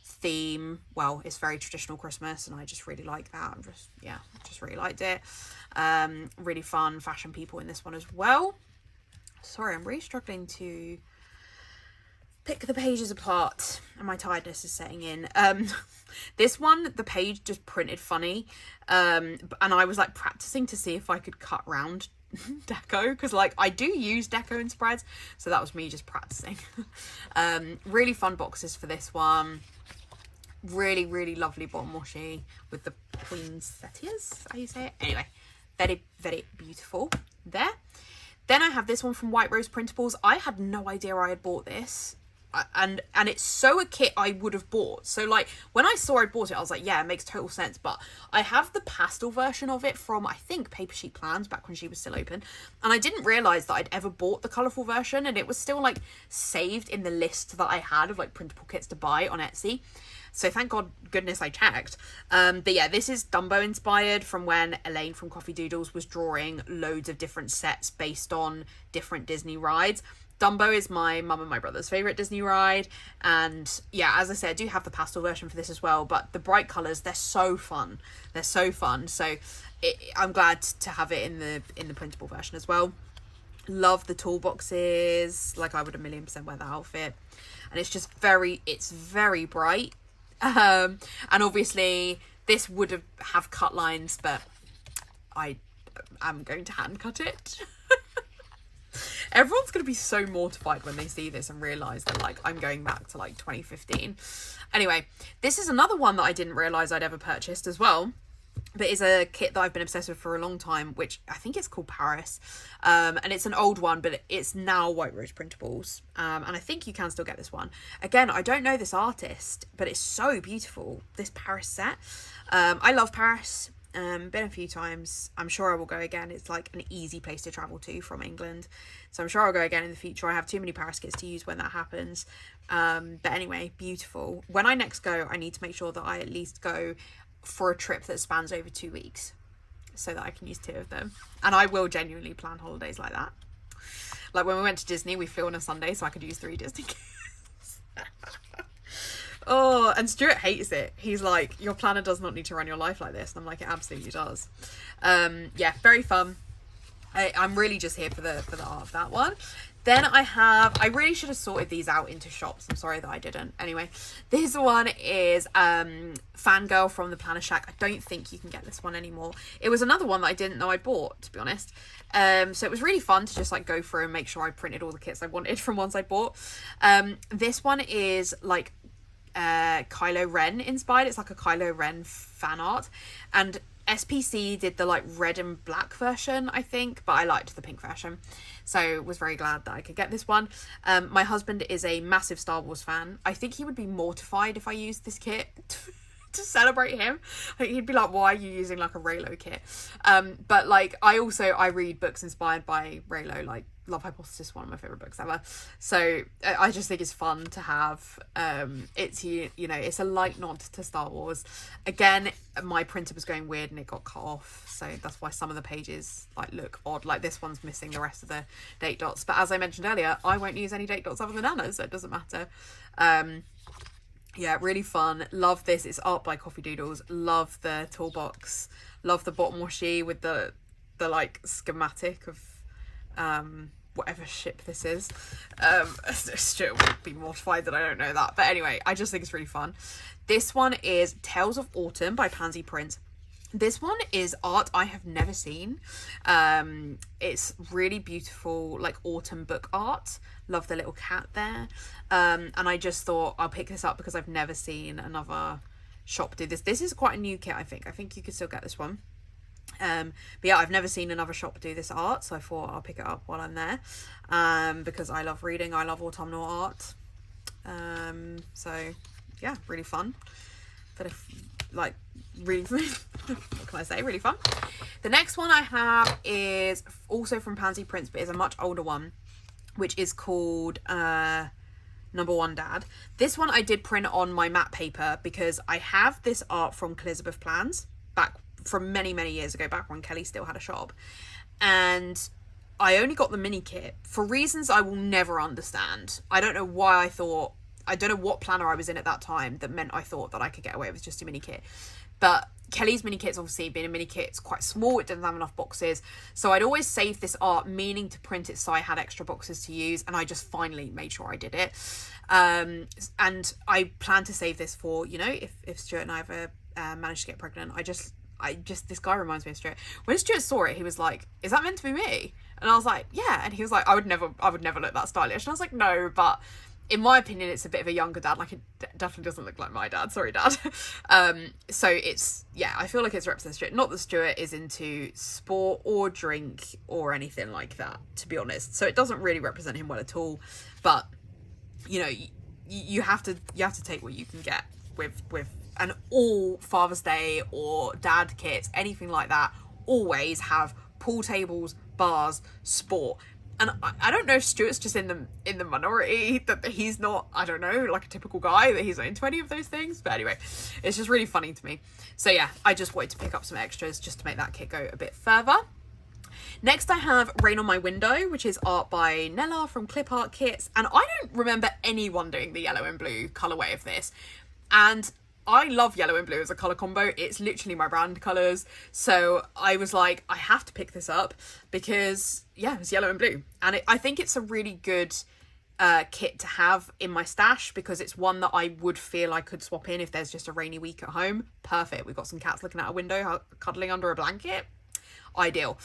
theme. Well, it's very traditional Christmas, and I just really like that. Just really liked it. Really fun fashion people in this one as well. Sorry, I'm really struggling to pick the pages apart, and my tiredness is setting in. This one, the page just printed funny, and I was like practicing to see if I could cut round deco, because like I do use deco in spreads, so that was me just practicing. Really fun boxes for this one. Really, really lovely bottom washi with the poinsettias, how you say it? Anyway, very, very beautiful there. Then I have this one from White Rose Printables. I had no idea I had bought this. And it's so a kit I would have bought. So like when I saw I bought it, I was like, yeah, it makes total sense. But I have the pastel version of it from, I think, Paper Sheet Plans back when she was still open. And I didn't realise that I'd ever bought the colourful version. And it was still like saved in the list that I had of like printable kits to buy on Etsy. So thank goodness I checked. But yeah, this is Dumbo inspired from when Elaine from Coffee Doodles was drawing loads of different sets based on different Disney rides. Dumbo is my mum and my brother's favourite Disney ride. And yeah, as I said, I do have the pastel version for this as well. But the bright colours, they're so fun. They're so fun. So I'm glad to have it in the printable version as well. Love the toolboxes. Like I would 1,000,000% wear that outfit. And it's just very bright. And obviously this would have cut lines, but I am going to hand cut it. Everyone's going to be so mortified when they see this and realise that like I'm going back to like 2015. Anyway, this is another one that I didn't realise I'd ever purchased as well, but is a kit that I've been obsessed with for a long time, which I think it's called Paris. And it's an old one, but it's now White Rose Printables. And I think you can still get this one. Again, I don't know this artist, but it's so beautiful, this Paris set. I love Paris. Been a few times. I'm sure I will go again. It's like an easy place to travel to from England. So I'm sure I'll go again in the future. I have too many Paris kits to use when that happens. But anyway, beautiful. When I next go, I need to make sure that I at least go for a trip that spans over 2 weeks so that I can use 2 of them. And I will genuinely plan holidays like that. Like when we went to Disney, we flew on a Sunday so I could use 3 Disney kits. Oh, and Stuart hates it. He's like, your planner does not need to run your life like this. And I'm like, it absolutely does. Yeah, very fun. I'm really just here for the art of that one. Then I really should have sorted these out into shops. I'm sorry that I didn't. Anyway, this one is Fangirl from the Planner Shack. I don't think you can get this one anymore. It was another one that I didn't know I bought, to be honest. So it was really fun to just like go through and make sure I printed all the kits I wanted from ones I bought. This one is like Kylo Ren inspired. It's like a Kylo Ren fan art, and SPC did the like red and black version, I think, but I liked the pink version, so was very glad that I could get this one. My husband is a massive Star Wars fan. I think he would be mortified if I used this kit to celebrate him. Like, he'd be like, why are you using like a Raylo kit? But like I read books inspired by Raylo, like Love Hypothesis, one of my favorite books ever. So I just think it's fun to have. It's you know, it's a light nod to Star Wars. Again, my printer was going weird and it got cut off, so that's why some of the pages like look odd. Like this one's missing the rest of the date dots, but as I mentioned earlier, I won't use any date dots other than Anna's, so it doesn't matter. Yeah, really fun. Love this. It's art by Coffee Doodles. Love the toolbox. Love the bottom washi with the like schematic of whatever ship this is. Stuart would be mortified that I don't know that, but anyway, I just think it's really fun. This one is Tales of Autumn by Pansy Prints. This one is art I have never seen. It's really beautiful, like autumn book art. Love the little cat there. And I just thought I'll pick this up because I've never seen another shop do this. This is quite a new kit, I think. I think you could still get this one. But yeah, I've never seen another shop do this art, so I thought I'll pick it up while I'm there. Because I love reading, I love autumnal art. So yeah, really fun. But if like really what can I say, really fun. The next one I have is also from Pansy Prints, but is a much older one, which is called Number One Dad. This one I did print on my matte paper because I have this art from Elizabeth Plans back from many years ago, back when Kelly still had a shop, and I only got the mini kit for reasons I will never understand. I don't know why I don't know what planner I was in at that time that meant I thought that I could get away with just a mini kit. But Kelly's mini kit's obviously being a mini kit, it's quite small, it doesn't have enough boxes. So I'd always saved this art meaning to print it so I had extra boxes to use, and I just finally made sure I did it. And I plan to save this for, you know, if Stuart and I ever manage to get pregnant. I just this guy reminds me of Stuart. When Stuart saw it, he was like, is that meant to be me? And I was like, yeah. And he was like, I would never look that stylish. And I was like, no, but in my opinion, it's a bit of a younger dad. Like, it definitely doesn't look like my dad. Sorry, Dad. So it's, yeah, I feel like it's representative. Not that Stuart is into sport or drink or anything like that, to be honest. So it doesn't really represent him well at all. But, you know, you have to take what you can get with and all Father's Day or dad kits, anything like that, always have pool tables, bars, sport. And I don't know if Stuart's just in the minority, that he's not, I don't know, like a typical guy, that he's not into any of those things. But anyway, it's just really funny to me. So yeah, I just wanted to pick up some extras just to make that kit go a bit further. Next I have Rain on My Window, which is art by Nella from Clip Art Kits. And I don't remember anyone doing the yellow and blue colourway of this. And I love yellow and blue as a colour combo. It's literally my brand colours. So I was like, I have to pick this up because, yeah, it's yellow and blue. And I think it's a really good kit to have in my stash because it's one that I would feel I could swap in if there's just a rainy week at home. Perfect. We've got some cats looking out a window, cuddling under a blanket. Ideal.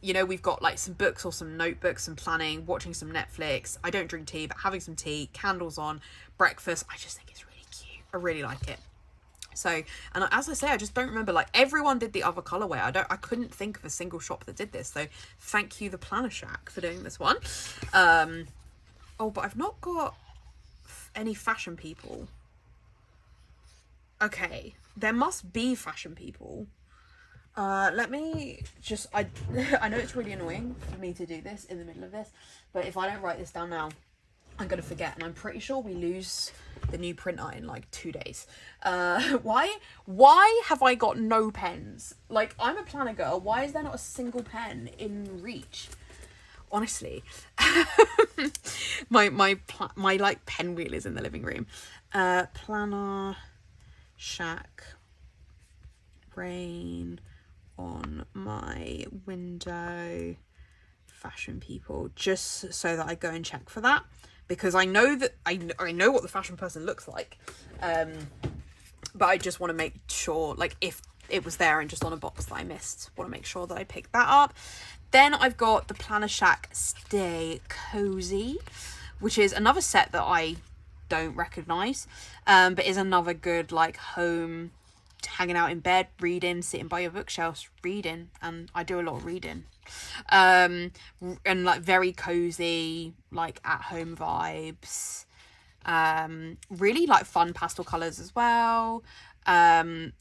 You know, we've got like some books or some notebooks, some planning, watching some Netflix. I don't drink tea, but having some tea, candles on, breakfast. I just think it's really cute. I really like it. So, and as I say, I just don't remember, like, everyone did the other colorway. I couldn't think of a single shop that did this. So thank you, the Planner Shack, for doing this one. Oh, but I've not got any fashion people. Okay, there must be fashion people. Let me just, I know it's really annoying for me to do this in the middle of this, but if I don't write this down now, I'm going to forget, and I'm pretty sure we lose the new printer in like 2 days. Why have I got no pens? Like, I'm a planner girl. Why is there not a single pen in reach? Honestly. my like pen wheel is in the living room. Planner Shack, Rain on My Window, fashion people, just so that I go and check for that, because I know that I know what the fashion person looks like, but I just want to make sure, like, if it was there and just on a box that I missed, want to make sure that I picked that up. Then I've got the Planner Shack Stay Cozy, which is another set that I don't recognise, but is another good, like, home, hanging out in bed, reading, sitting by your bookshelves, reading. And I do a lot of reading. And like very cozy, like at home vibes. Really like fun pastel colours as well. Yeah,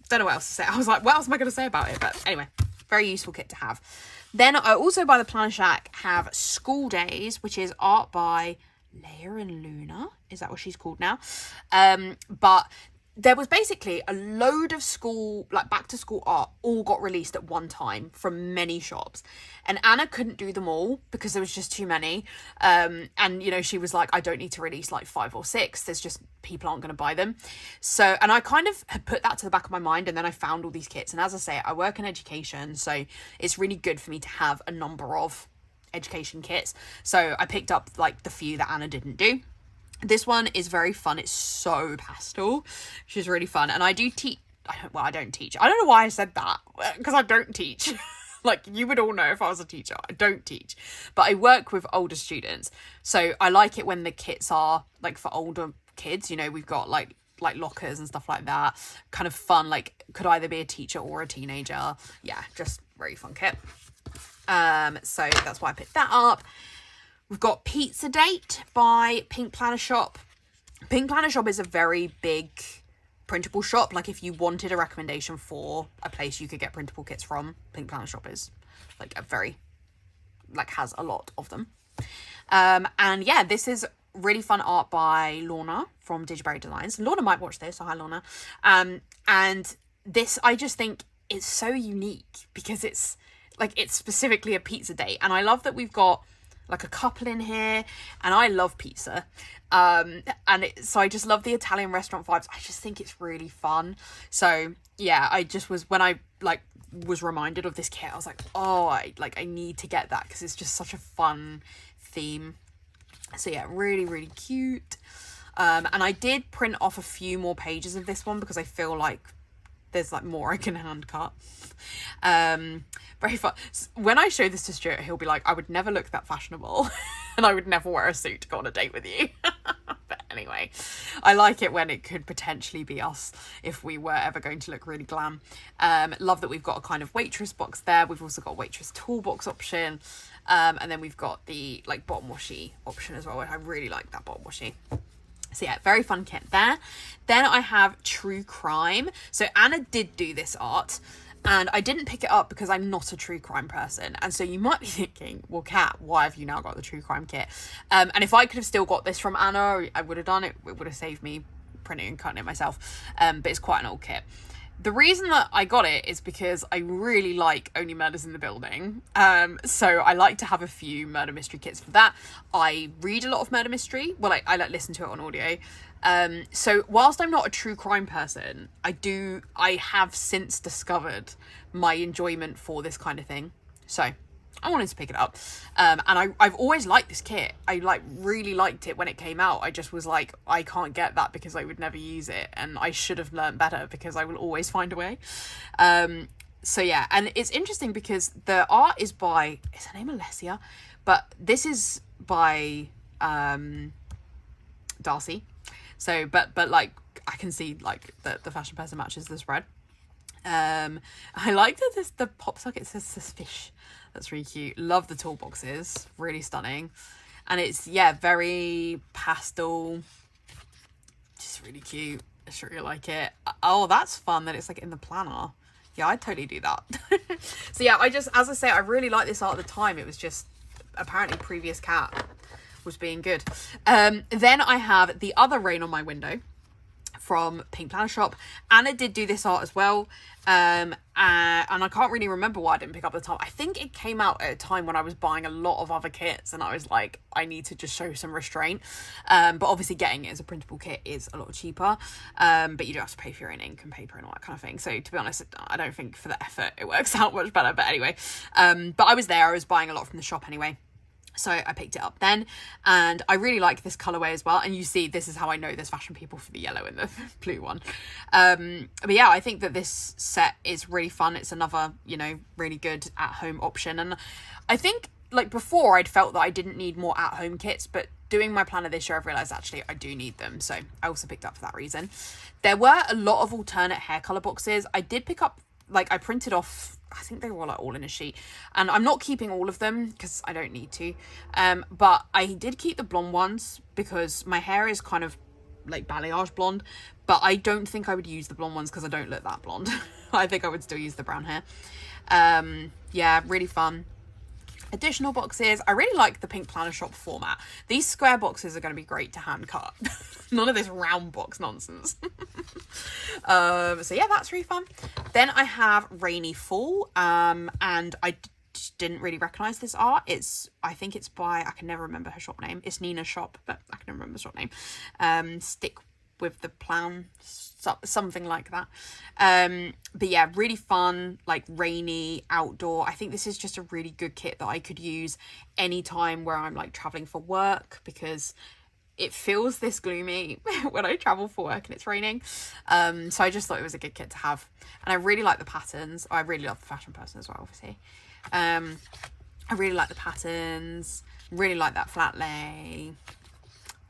don't know what else to say. I was like, what else am I going to say about it? But anyway, very useful kit to have. Then I also, by the Planner Shack, have School Days, which is art by Leia and Luna. Is that what she's called now? But there was basically a load of school, like back to school art, all got released at one time from many shops. And Anna couldn't do them all because there was just too many. And, you know, she was like, I don't need to release like 5 or 6. There's just, people aren't going to buy them. So, and I kind of had put that to the back of my mind, and then I found all these kits. And as I say, I work in education, so it's really good for me to have a number of education kits. So I picked up like the few that Anna didn't do. This one is very fun. It's so pastel. She's really fun. And I do I don't teach. I don't know why I said that, because I don't teach. Like, you would all know if I was a teacher. I don't teach, but I work with older students, so I like it when the kits are like for older kids. You know, we've got like lockers and stuff like that, kind of fun, like could either be a teacher or a teenager. Yeah, just very fun kit. So that's why I picked that up. We've got Pizza Date by Pink Planner Shop. Pink Planner Shop is a very big printable shop. Like, if you wanted a recommendation for a place you could get printable kits from, Pink Planner Shop is like a very, like, has a lot of them. And yeah, this is really fun art by Lorna from Digiberry Designs. Lorna might watch this, so hi Lorna. And this, I just think it's so unique because it's specifically a pizza date, and I love that we've got like a couple in here, and I love pizza. So I just love the Italian restaurant vibes. I just think it's really fun. So yeah, I just was, when I like was reminded of this kit, I was like, oh, I need to get that because it's just such a fun theme. So yeah, really, really cute. And I did print off a few more pages of this one because I feel like there's like more I can hand cut. Very fun. When I show this to Stuart, he'll be like, I would never look that fashionable and I would never wear a suit to go on a date with you. But anyway, I like it when it could potentially be us if we were ever going to look really glam. Love that we've got a kind of waitress box there. We've also got a waitress toolbox option. And then we've got the like bottom washi option as well. I really like that bottom washi. So yeah, very fun kit there. Then I have True Crime. So Anna did do this art, and I didn't pick it up because I'm not a true crime person. And so you might be thinking, well, Kat, why have you now got the True Crime kit? And if I could have still got this from Anna, I would have done it. It would have saved me printing and cutting it myself. But it's quite an old kit. The reason that I got it is because I really like Only Murders in the Building. So I like to have a few murder mystery kits for that. I read a lot of murder mystery. Well, I like listen to it on audio. So whilst I'm not a true crime person, I have since discovered my enjoyment for this kind of thing. So I wanted to pick it up. And I've always liked this kit. I really liked it when it came out. I just was like, I can't get that because I would never use it. And I should have learned better because I will always find a way. So yeah, and it's interesting because the art is by, is her name Alessia? But this is by Darcy. So, but like, I can see like the fashion person matches the spread. I like that the pop socket says this fish. That's really cute. Love the toolboxes, really stunning. And it's, yeah, very pastel, just really cute. I sure really like it. Oh, that's fun that it's like in the planner. Yeah, I'd totally do that. So yeah, as I say, I really liked this art at the time. It was just apparently previous Cat was being good. Then I have the other Rain on My Window from Pink Planner Shop. Anna did do this art as well. And I can't really remember why I didn't pick up at the time. I think it came out at a time when I was buying a lot of other kits and I was like, I need to just show some restraint. But obviously getting it as a printable kit is a lot cheaper. But you do have to pay for your own ink and paper and all that kind of thing. So to be honest, I don't think for the effort it works out much better. But anyway, but I was there. I was buying a lot from the shop anyway. So I picked it up then, and I really like this colorway as well. And you see, this is how I know there's fashion people for the yellow and the blue one. But yeah, I think that this set is really fun. It's another, really good at-home option. And I think, like, before I'd felt that I didn't need more at-home kits, but doing my planner this year, I've realised actually I do need them. So I also picked up for that reason. There were a lot of alternate hair colour boxes. I did pick up, I printed off, I think they were all in a sheet, and I'm not keeping all of them because I don't need to, but I did keep the blonde ones because my hair is kind of like balayage blonde, but I don't think I would use the blonde ones because I don't look that blonde. I think I would still use the brown hair. Yeah, really fun. Additional boxes. I really like the Pink Planner Shop format. These square boxes are going to be great to hand cut. None of this round box nonsense. So yeah, that's really fun. Then I have Rainy Fall, and I didn't really recognise this art. I think it's by, I can never remember her shop name. It's Nina's shop, but I can never remember the shop name. Stick with the Plan, something like that. But yeah, really fun, like rainy, outdoor. I think this is just a really good kit that I could use anytime where I'm like traveling for work, because it feels this gloomy when I travel for work and it's raining. So I just thought it was a good kit to have. And I really like the patterns. I really love the fashion person as well, obviously. I really like the patterns, really like that flat lay.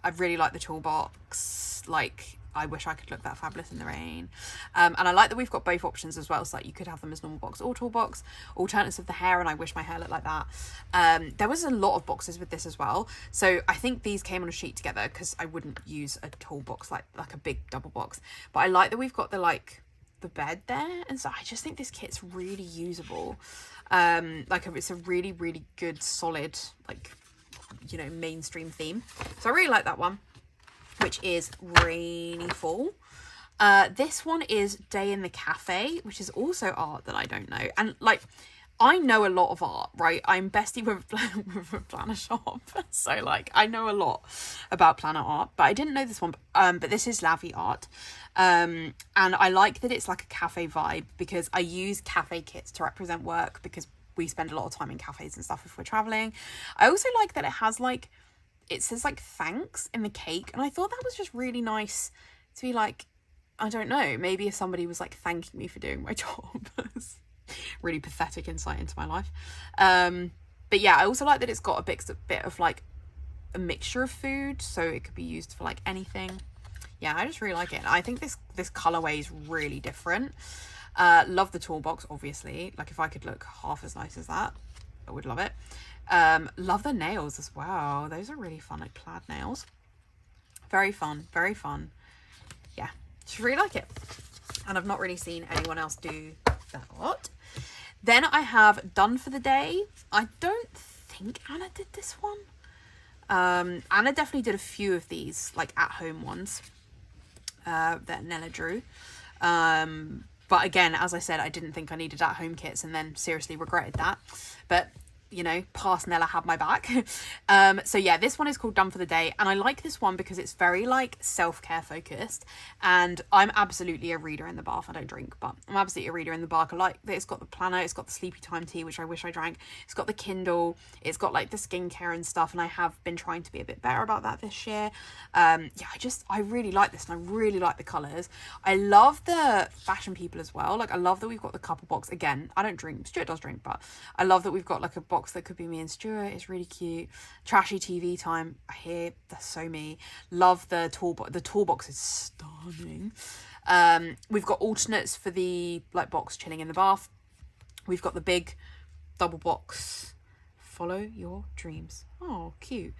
I really like the toolbox. Like, I wish I could look that fabulous in the rain. And I like that we've got both options as well. So like you could have them as normal box or toolbox, alternates of the hair, and I wish my hair looked like that. There was a lot of boxes with this as well. So I think these came on a sheet together because I wouldn't use a toolbox like a big double box. But I like that we've got the bed there, and so I just think this kit's really usable. It's a really, really good, solid, like, you know, mainstream theme. So I really like that one, which is Rainy Fall. This one is Day in the Cafe, which is also art that I don't know. And like, I know a lot of art, right? I'm bestie with Plannershop. So like, I know a lot about planner art, but I didn't know this one. But this is Lavi art. And I like that it's like a cafe vibe because I use cafe kits to represent work because we spend a lot of time in cafes and stuff if we're traveling. I also like that it has like, it says like thanks in the cake. And I thought that was just really nice to be like, I don't know, maybe if somebody was like thanking me for doing my job. Really pathetic insight into my life. But yeah, I also like that it's got a bit of like a mixture of food, so it could be used for like anything. Yeah, I just really like it. I think this colorway is really different. Love the toolbox, obviously. Like if I could look half as nice as that, I would love it. Love the nails as well. Those are really fun, like plaid nails. Very fun, very fun. Yeah, just really like it. And I've not really seen anyone else do that art. Then I have Done for the Day. I don't think Anna did this one. Anna definitely did a few of these, like at home ones that Nella drew. But again, as I said, I didn't think I needed at home kits and then seriously regretted that. But you know, past Nella had my back. So yeah, this one is called Done for the Day. And I like this one because it's very like self-care focused. And I'm absolutely a reader in the bath. I don't drink, but I'm absolutely a reader in the bath. I like that it's got the planner, it's got the sleepy time tea, which I wish I drank. It's got the Kindle, it's got like the skincare and stuff. And I have been trying to be a bit better about that this year. Yeah, I really like this and I really like the colours. I love the fashion people as well. Like I love that we've got the couple box. Again, I don't drink, Stuart does drink, but I love that we've got like a box that could be me and Stuart. It's really cute. Trashy TV time. I hear that's so me. Love the toolbox. The toolbox is stunning. We've got alternates for the like box chilling in the bath. We've got the big double box. Follow your dreams. Oh, cute.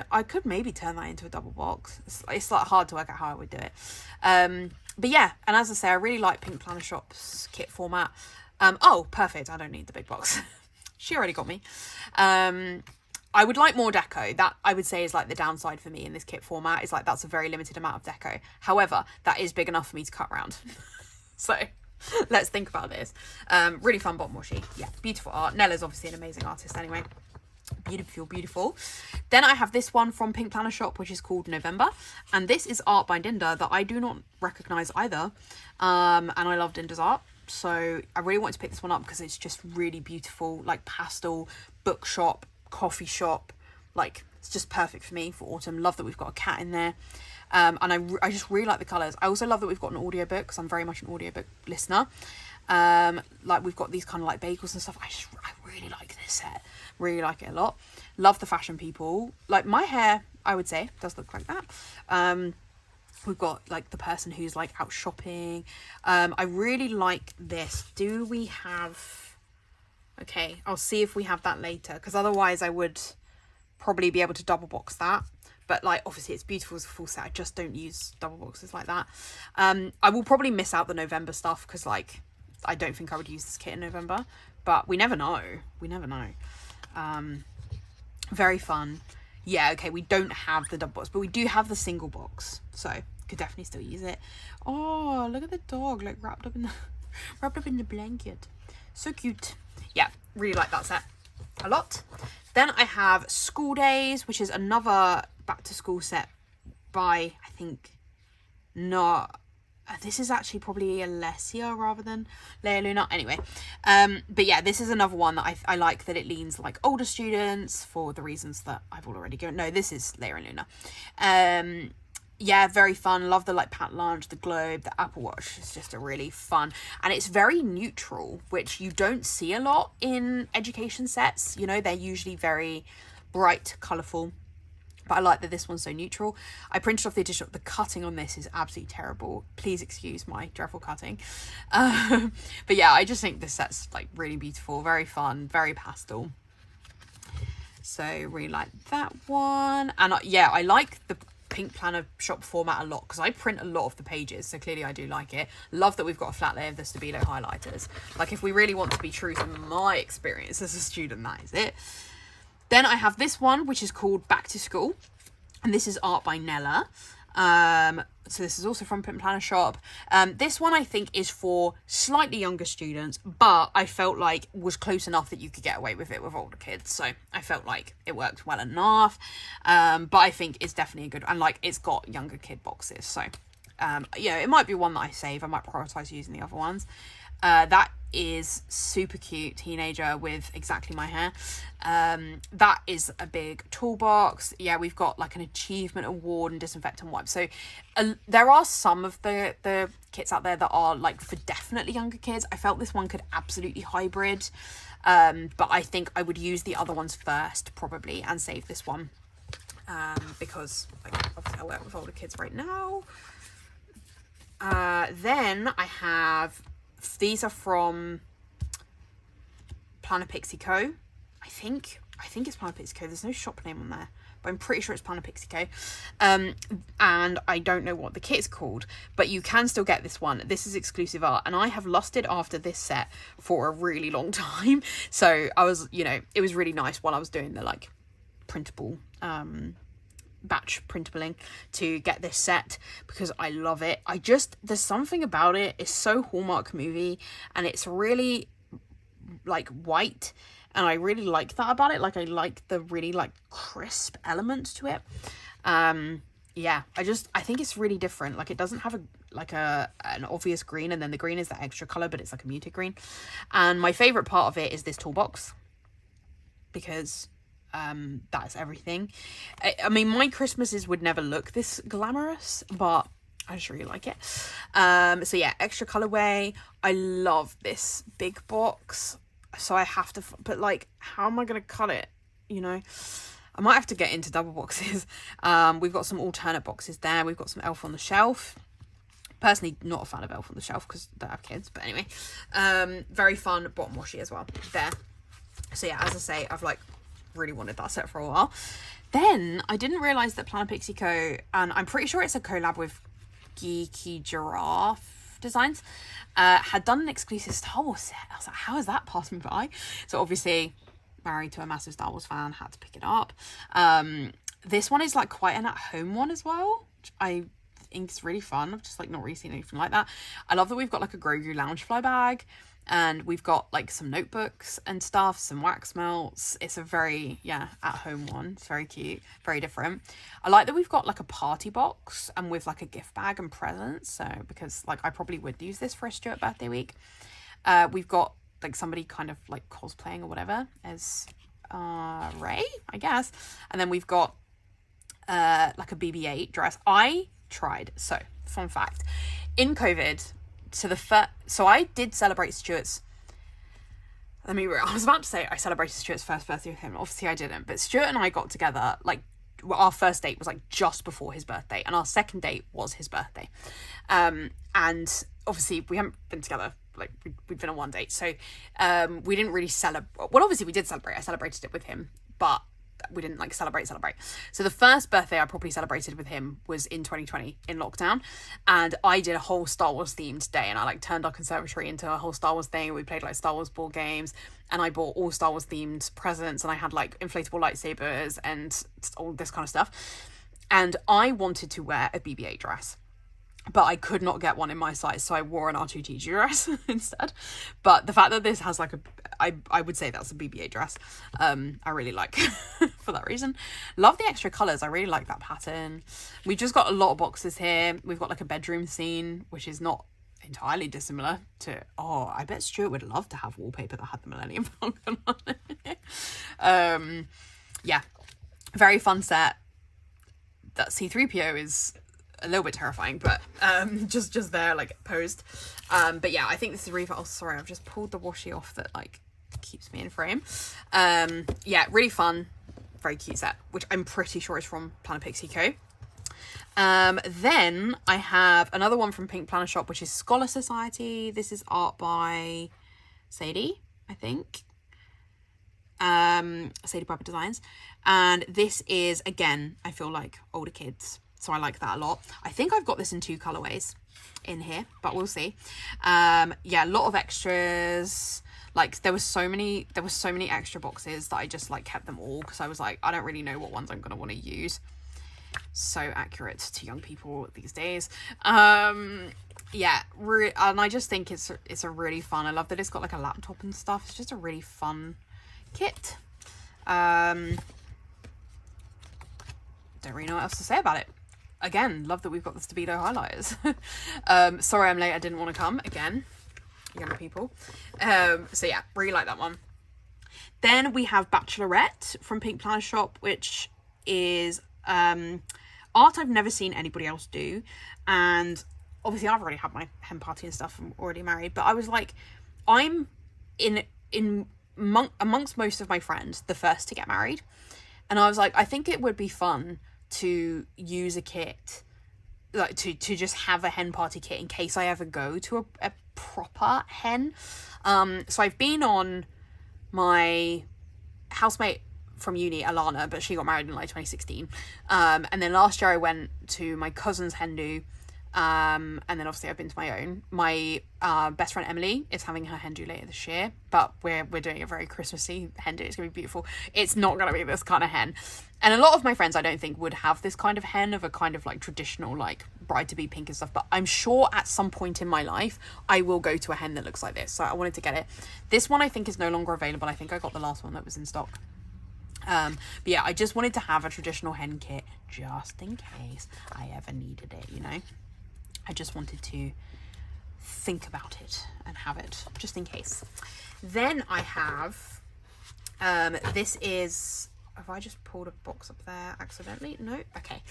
I could maybe turn that into a double box. It's like hard to work out how I would do it. But yeah, and as I say, I really like Pink Plannershop's kit format. Oh, perfect. I don't need the big box. She already got me. I would like more deco. That I would say is like the downside for me in this kit format. Is like that's a very limited amount of deco. However, that is big enough for me to cut around. So let's think about this. Really fun bottom washi. Yeah, beautiful art. Nella's obviously an amazing artist anyway. Beautiful, beautiful. Then I have this one from Pink Planner Shop, which is called November. And this is art by Dinda that I do not recognise either. And I love Dinda's art. So I really wanted to pick this one up because it's just really beautiful, like pastel, bookshop, coffee shop. Like it's just perfect for me for autumn. Love that we've got a cat in there. And I just really like the colours. I also love that we've got an audiobook because I'm very much an audiobook listener. Like we've got these kind of like bagels and stuff. I really like this set. Really like it a lot. Love the fashion people. Like my hair, I would say, does look like that. We've got like the person who's like out shopping. I really like this. Do we have... Okay, I'll see if we have that later because otherwise I would probably be able to double box that. But like obviously it's beautiful as a full set. I just don't use double boxes like that. I will probably miss out the November stuff because like I don't think I would use this kit in November. But we never know. We never know. Very fun. Yeah, okay, we don't have the double box, but we do have the single box. So could definitely still use it. Oh, look at the dog like wrapped up in the blanket. So cute. Yeah, really like that set a lot. Then I have School Days, which is another back to school set by I think this is actually probably Alessia rather than Leia Luna. Anyway, but yeah, this is another one that I like, that it leans like older students for the reasons that I've already given. No, this is Leia and Luna. Yeah, very fun. Love the like packed lunch, the globe, the Apple Watch. It's just a really fun, and it's very neutral, which you don't see a lot in education sets. You know, they're usually very bright, colourful. But I like that this one's so neutral. I printed off the edition. The cutting on this is absolutely terrible. Please excuse my dreadful cutting. But yeah, I just think this set's like really beautiful, very fun, very pastel. So really like that one. And yeah, I like the pink planner shop format a lot because I print a lot of the pages, so clearly I do like it. Love that we've got a flat layer of the Stabilo highlighters. Like, if we really want to be true to my experience as a student, that is it. Then I have this one, which is called Back to School, and this is art by Nella. So this is also from Print Planner Shop. This one I think is for slightly younger students, but I felt like was close enough that you could get away with it with older kids. So I felt like it worked well enough. But I think it's definitely a good, and like it's got younger kid boxes. So yeah, it might be one that I save. I might prioritize using the other ones. That is super cute teenager with exactly my hair. That is a big toolbox. Yeah, we've got like an achievement award and disinfectant wipes. So there are some of the kits out there that are like for definitely younger kids. I felt this one could absolutely hybrid, but I think I would use the other ones first probably and save this one, because like, obviously I work with older kids right now. Then I have, these are from Planner Pixie Co. I think it's Planner Pixie Co. There's no shop name on there, but I'm pretty sure it's Planner Pixie Co. And I don't know what the kit is called, but you can still get this one. This is exclusive art, and I have lusted after this set for a really long time. So I was, you know, it was really nice while I was doing the like printable batch printabling to get this set, because I love it. There's something about it. It's so Hallmark movie, and it's really like white, and I really like that about it. Like, I like the really like crisp elements to it. Yeah, I think it's really different. Like, it doesn't have an obvious green, and then the green is that extra color, but it's like a muted green. And my favorite part of it is this toolbox, because that's everything. I mean, my Christmases would never look this glamorous, but I just really like it. So yeah, extra colorway. I love this big box, so I have to, but like, how am I gonna cut it, you know? I might have to get into double boxes. We've got some alternate boxes there. We've got some Elf on the Shelf. Personally, not a fan of Elf on the Shelf because I don't have kids, but anyway. Very fun bottom washi as well there. So yeah, as I say, I've like really wanted that set for a while. Then I didn't realize that Planner Pixie Co, and I'm pretty sure it's a collab with Geeky Giraffe Designs, had done an exclusive Star Wars set. I was like, how has that passed me by? So obviously, married to a massive Star Wars fan, had to pick it up. This one is like quite an at-home one as well, which I think is really fun. I've just like not really seen anything like that. I love that we've got like a Grogu Loungefly bag, and we've got like some notebooks and stuff, some wax melts. It's a very, yeah, at-home one. It's very cute, very different. I like that we've got like a party box and with like a gift bag and presents. So, because like I probably would use this for a Stuart birthday week. We've got like somebody kind of like cosplaying or whatever as Ray, I guess. And then we've got like a BB-8 dress. I tried, so fun fact, in COVID, so I did celebrate Stuart's, I was about to say I celebrated Stuart's first birthday with him. Obviously I didn't, but Stuart and I got together, like, our first date was like just before his birthday, and our second date was his birthday. And obviously we haven't been together, like we'd been on one date, so we didn't really celebrate. Well, obviously we did celebrate. I celebrated it with him, but we didn't like celebrate. So the first birthday I properly celebrated with him was in 2020 in lockdown, and I did a whole Star Wars themed day, and I like turned our conservatory into a whole Star Wars thing. We played like Star Wars board games, and I bought all Star Wars themed presents, and I had like inflatable lightsabers and all this kind of stuff. And I wanted to wear a BB-8 dress. but I could not get one in my size, so I wore an R2-D2 dress instead. But the fact that this has like I would say that's a BB-8 dress, I really like for that reason. Love the extra colours. I really like that pattern. We've just got a lot of boxes here. We've got like a bedroom scene, which is not entirely dissimilar to, oh, I bet Stuart would love to have wallpaper that had the Millennium Falcon on it. Yeah, very fun set. That C-3PO is a little bit terrifying, but just there, like, posed. But yeah, I think this is really fun. Oh, sorry, I've just pulled the washi off that like keeps me in frame. Yeah, really fun, very cute set, which I'm pretty sure is from Plannerface Co. Then I have another one from Pink Planner Shop, which is Scholar Society. This is art by Sadie, I think. Sadie Piper Designs. And this is, again, I feel like older kids. So I like that a lot. I think I've got this in 2 colorways in here, but we'll see. Yeah, a lot of extras. Like there was so many extra boxes that I just like kept them all because I was like, I don't really know what ones I'm going to want to use. So accurate to young people these days. Yeah, and I just think it's a really fun. I love that it's got like a laptop and stuff. It's just a really fun kit. Don't really know what else to say about it. Again, love that we've got the Stabilo highlighters. Sorry I'm late, I didn't want to come again, young people. So yeah, really like that one. Then we have Bachelorette from Pink Planner Shop, which is art I've never seen anybody else do. And obviously I've already had my hen party and stuff, I'm already married, but I was like, I'm amongst most of my friends the first to get married, and I was like, I think it would be fun to use a kit, like to just have a hen party kit in case I ever go to a proper hen. So I've been on my housemate from uni, Alana, but she got married in like 2016, and then last year I went to my cousin's hen do. And then obviously I've been to my own. My best friend Emily is having her hen do later this year, but we're doing a very Christmassy hen do. It's gonna be beautiful. It's not gonna be this kind of hen, and a lot of my friends I don't think would have this kind of hen of a kind of like traditional like bride to be pink and stuff, but I'm sure at some point in my life I will go to a hen that looks like this, so I wanted to get it. This one I think is no longer available. I think I got the last one that was in stock. But yeah, I just wanted to have a traditional hen kit just in case I ever needed it, you know. I just wanted to think about it and have it just in case. Then I have, this is, have I just pulled a box up there accidentally? No? Okay.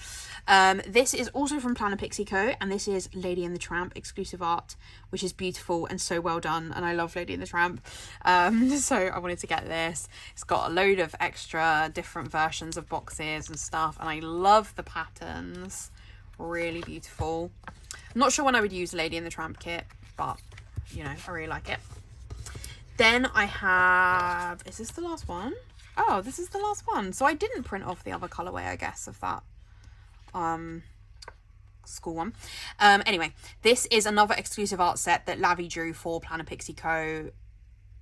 This is also from Plannerface Co. And this is Lady and the Tramp exclusive art, which is beautiful and so well done. And I love Lady and the Tramp. So I wanted to get this. It's got a load of extra different versions of boxes and stuff. And I love the patterns. Really beautiful. I'm not sure when I would use Lady and the Tramp kit, but you know, I really like it. Then I have, is this the last one? Oh, this is the last one. So I didn't print off the other colorway, I guess, of that school one. Anyway, this is another exclusive art set that Lavi drew for Plannerface Co.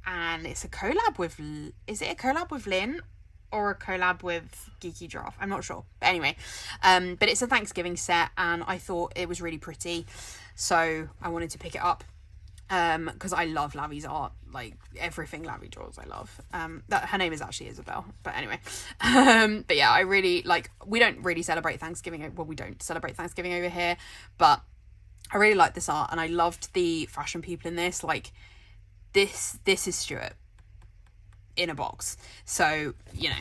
And it's a collab with, is it a collab with Lynn? Or a collab with Geeky Giraffe, I'm not sure, but anyway, but it's a Thanksgiving set and I thought it was really pretty, so I wanted to pick it up because I love Lavi's art, like everything Lavi draws I love. That her name is actually Isabel, but anyway, but yeah, I really like, we don't really celebrate Thanksgiving, well, we don't celebrate Thanksgiving over here, but I really like this art and I loved the fashion people in this. Like this is Stuart in a box, so you know,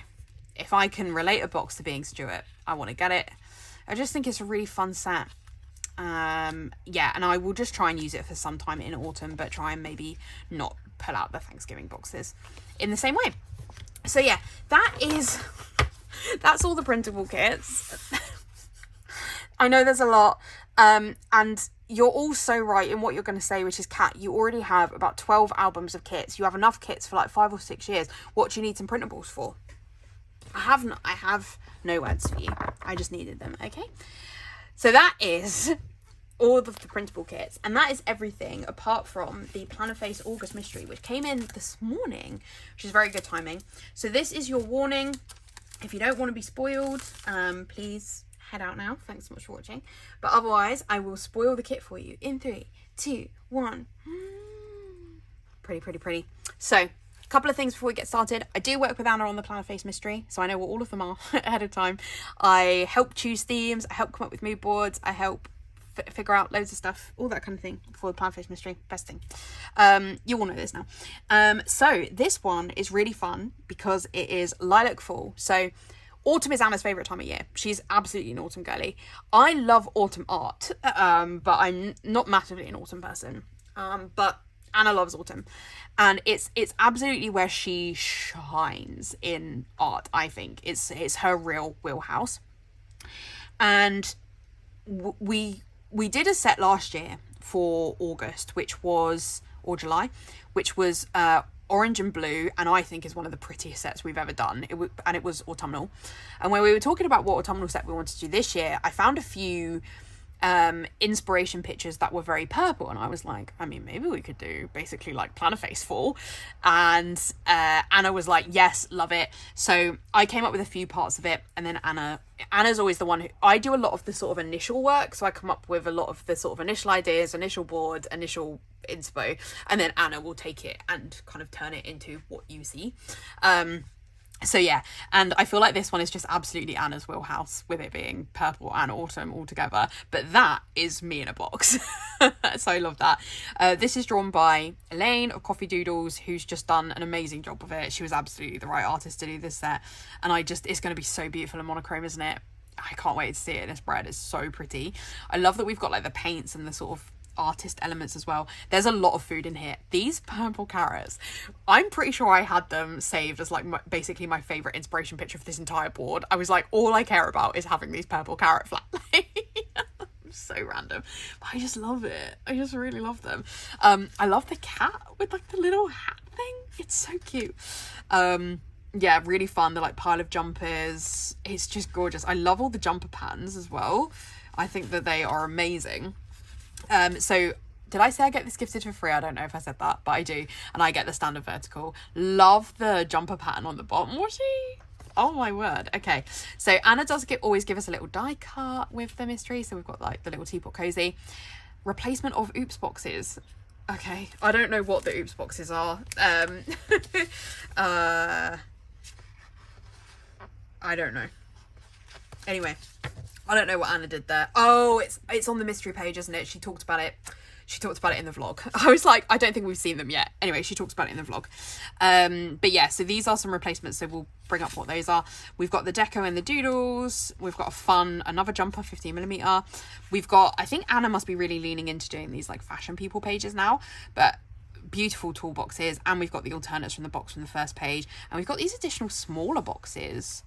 if I can relate a box to being Stuart, I want to get it. I just think it's a really fun set. Yeah, and I will just try and use it for some time in autumn, but try and maybe not pull out the Thanksgiving boxes in the same way. So yeah, that's all the printable kits. I know there's a lot, and you're also right in what you're going to say, which is, Kat, you already have about 12 albums of kits. You have enough kits for like 5 or 6 years. What do you need some printables for? I have no words for you. I just needed them, okay? So that is all of the printable kits, and that is everything apart from the Plannerface August Mystery, which came in this morning, which is very good timing. So this is your warning. If you don't want to be spoiled, please head out now. Thanks so much for watching. But otherwise, I will spoil the kit for you in 3, 2, 1. Pretty, pretty, pretty. So, a couple of things before we get started. I do work with Anna on the Plannerface mystery, so I know what all of them are ahead of time. I help choose themes, I help come up with mood boards, I help figure out loads of stuff, all that kind of thing for the Plannerface mystery. Best thing. You all know this now. So this one is really fun because it is lilac fall. So autumn is Anna's favourite time of year. She's absolutely an autumn girly. I love autumn art, but I'm not massively an autumn person. But Anna loves autumn, and it's absolutely where she shines in art. I think it's her real wheelhouse. And we did a set last year for August, or July, which was orange and blue, and I think is one of the prettiest sets we've ever done. And it was autumnal. And when we were talking about what autumnal set we wanted to do this year, I found a few inspiration pictures that were very purple, and I was like, I mean, maybe we could do basically like Plannerface fall. And Anna was like, yes, love it. So I came up with a few parts of it, and then Anna's always the one who, I do a lot of the sort of initial work, so I come up with a lot of the sort of initial ideas, initial boards, initial inspo, and then Anna will take it and kind of turn it into what you see. So yeah, and I feel like this one is just absolutely Anna's wheelhouse, with it being purple and autumn all together. But that is me in a box. So I love that. This is drawn by Elaine of Coffee Doodles, who's just done an amazing job of it. She was absolutely the right artist to do this set. And it's going to be so beautiful and monochrome, isn't it? I can't wait to see it in a spread. It's so pretty. I love that we've got like the paints and the sort of artist elements as well. There's a lot of food in here. These purple carrots, I'm pretty sure I had them saved as like basically my favorite inspiration picture for this entire board. I was like, all I care about is having these purple carrot flat. So random, but I just love it. I just really love them. I love the cat with like the little hat thing. It's so cute. Yeah, really fun. The like pile of jumpers, it's just gorgeous. I love all the jumper patterns as well. I think that they are amazing. So did I say I get this gifted for free? I don't know if I said that, but I do. And I get the standard vertical. Love the jumper pattern on the bottom. Was she? Oh my word. Okay. So Anna does always give us a little die cut with the mystery. So we've got like the little teapot cozy. Replacement of oops boxes. Okay. I don't know what the oops boxes are. I don't know. Anyway. I don't know what Anna did there. Oh, it's on the mystery page, isn't it? She talked about it. She talked about it in the vlog. I was like, I don't think we've seen them yet. Anyway, she talks about it in the vlog. But yeah, so these are some replacements. So we'll bring up what those are. We've got the deco and the doodles. We've got another jumper, 15mm. We've got, I think Anna must be really leaning into doing these like fashion people pages now, but beautiful toolboxes. And we've got the alternates from the box from the first page. And we've got these additional smaller boxes.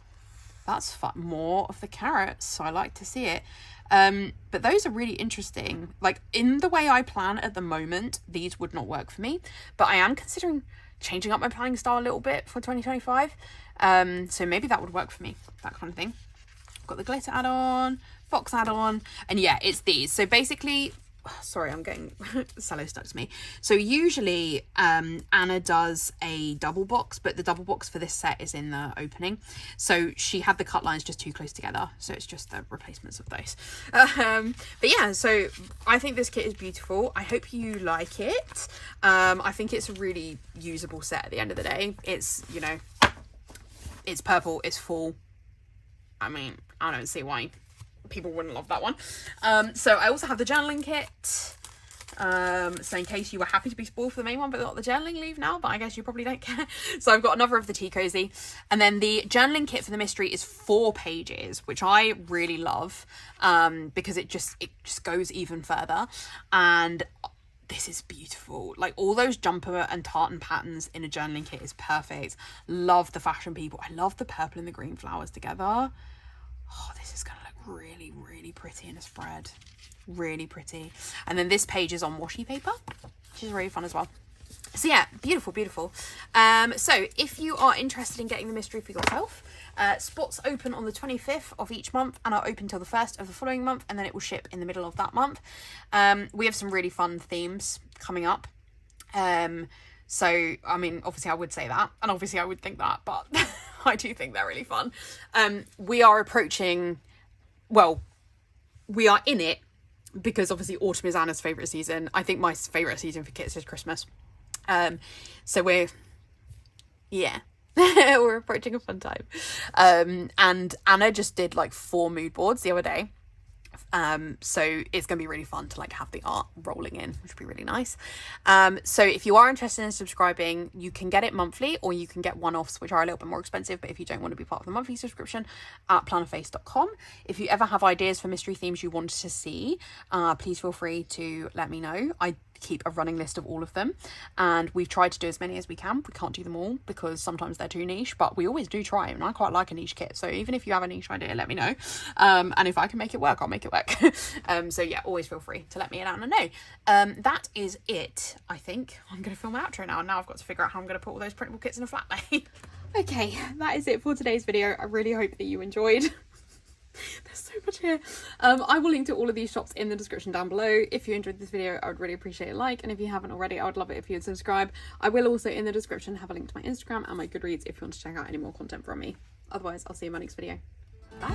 That's fun. More of the carrots, so I like to see it. But those are really interesting. Like, in the way I plan at the moment, these would not work for me. But I am considering changing up my planning style a little bit for 2025. So maybe that would work for me, that kind of thing. Got the glitter add-on, box add-on, and yeah, it's these. So basically, sorry, I'm getting cello stuck to me. So usually Anna does a double box, but the double box for this set is in the opening. So she had the cut lines just too close together. So it's just the replacements of those. But yeah, so I think this kit is beautiful. I hope you like it. I think it's a really usable set at the end of the day. It's, you know, it's purple, it's fall. I mean, I don't see why people wouldn't love that one. So I also have the journaling kit. So in case you were happy to be spoiled for the main one but not the journaling, leave now, but I guess you probably don't care. So I've got another of the tea cozy, and then the journaling kit for the mystery is 4 pages, which I really love, because it just goes even further. And this is beautiful. Like, all those jumper and tartan patterns in a journaling kit is perfect. Love the fashion people. I love the purple and the green flowers together. Oh, this is gonna look really, really pretty in a spread. Really pretty. And then this page is on washi paper, which is really fun as well. So yeah, beautiful, beautiful. So if you are interested in getting the mystery for yourself, spots open on the 25th of each month and are open till the 1st of the following month, and then it will ship in the middle of that month. We have some really fun themes coming up. So, I mean, obviously I would say that, and obviously I would think that, but I do think they're really fun. We are approaching well, we are in it because obviously autumn is Anna's favourite season. I think my favourite season for kits is Christmas. So we're approaching a fun time. And Anna just did like 4 mood boards the other day. So it's gonna be really fun to like have the art rolling in, which would be really nice. So if you are interested in subscribing, you can get it monthly or you can get one-offs, which are a little bit more expensive, but if you don't want to be part of the monthly subscription, at plannerface.com. If you ever have ideas for mystery themes you want to see, please feel free to let me know. I keep a running list of all of them, and we've tried to do as many as we can. We can't do them all because sometimes they're too niche, but we always do try, and I quite like a niche kit, so even if you have a niche idea, let me know, and if I can make it work, I'll make it work. So yeah, always feel free to let me and Anna know. That is it. I think I'm gonna film my outro now, and now I've got to figure out how I'm gonna put all those printable kits in a flat bay. Okay, that is it for today's video. I really hope that you enjoyed. There's so much here. I will link to all of these shops in the description down below. If you enjoyed this video, I would really appreciate a like, and if you haven't already, I would love it if you would subscribe. I will also in the description have a link to my Instagram and my Goodreads if you want to check out any more content from me. Otherwise, I'll see you in my next video. Bye.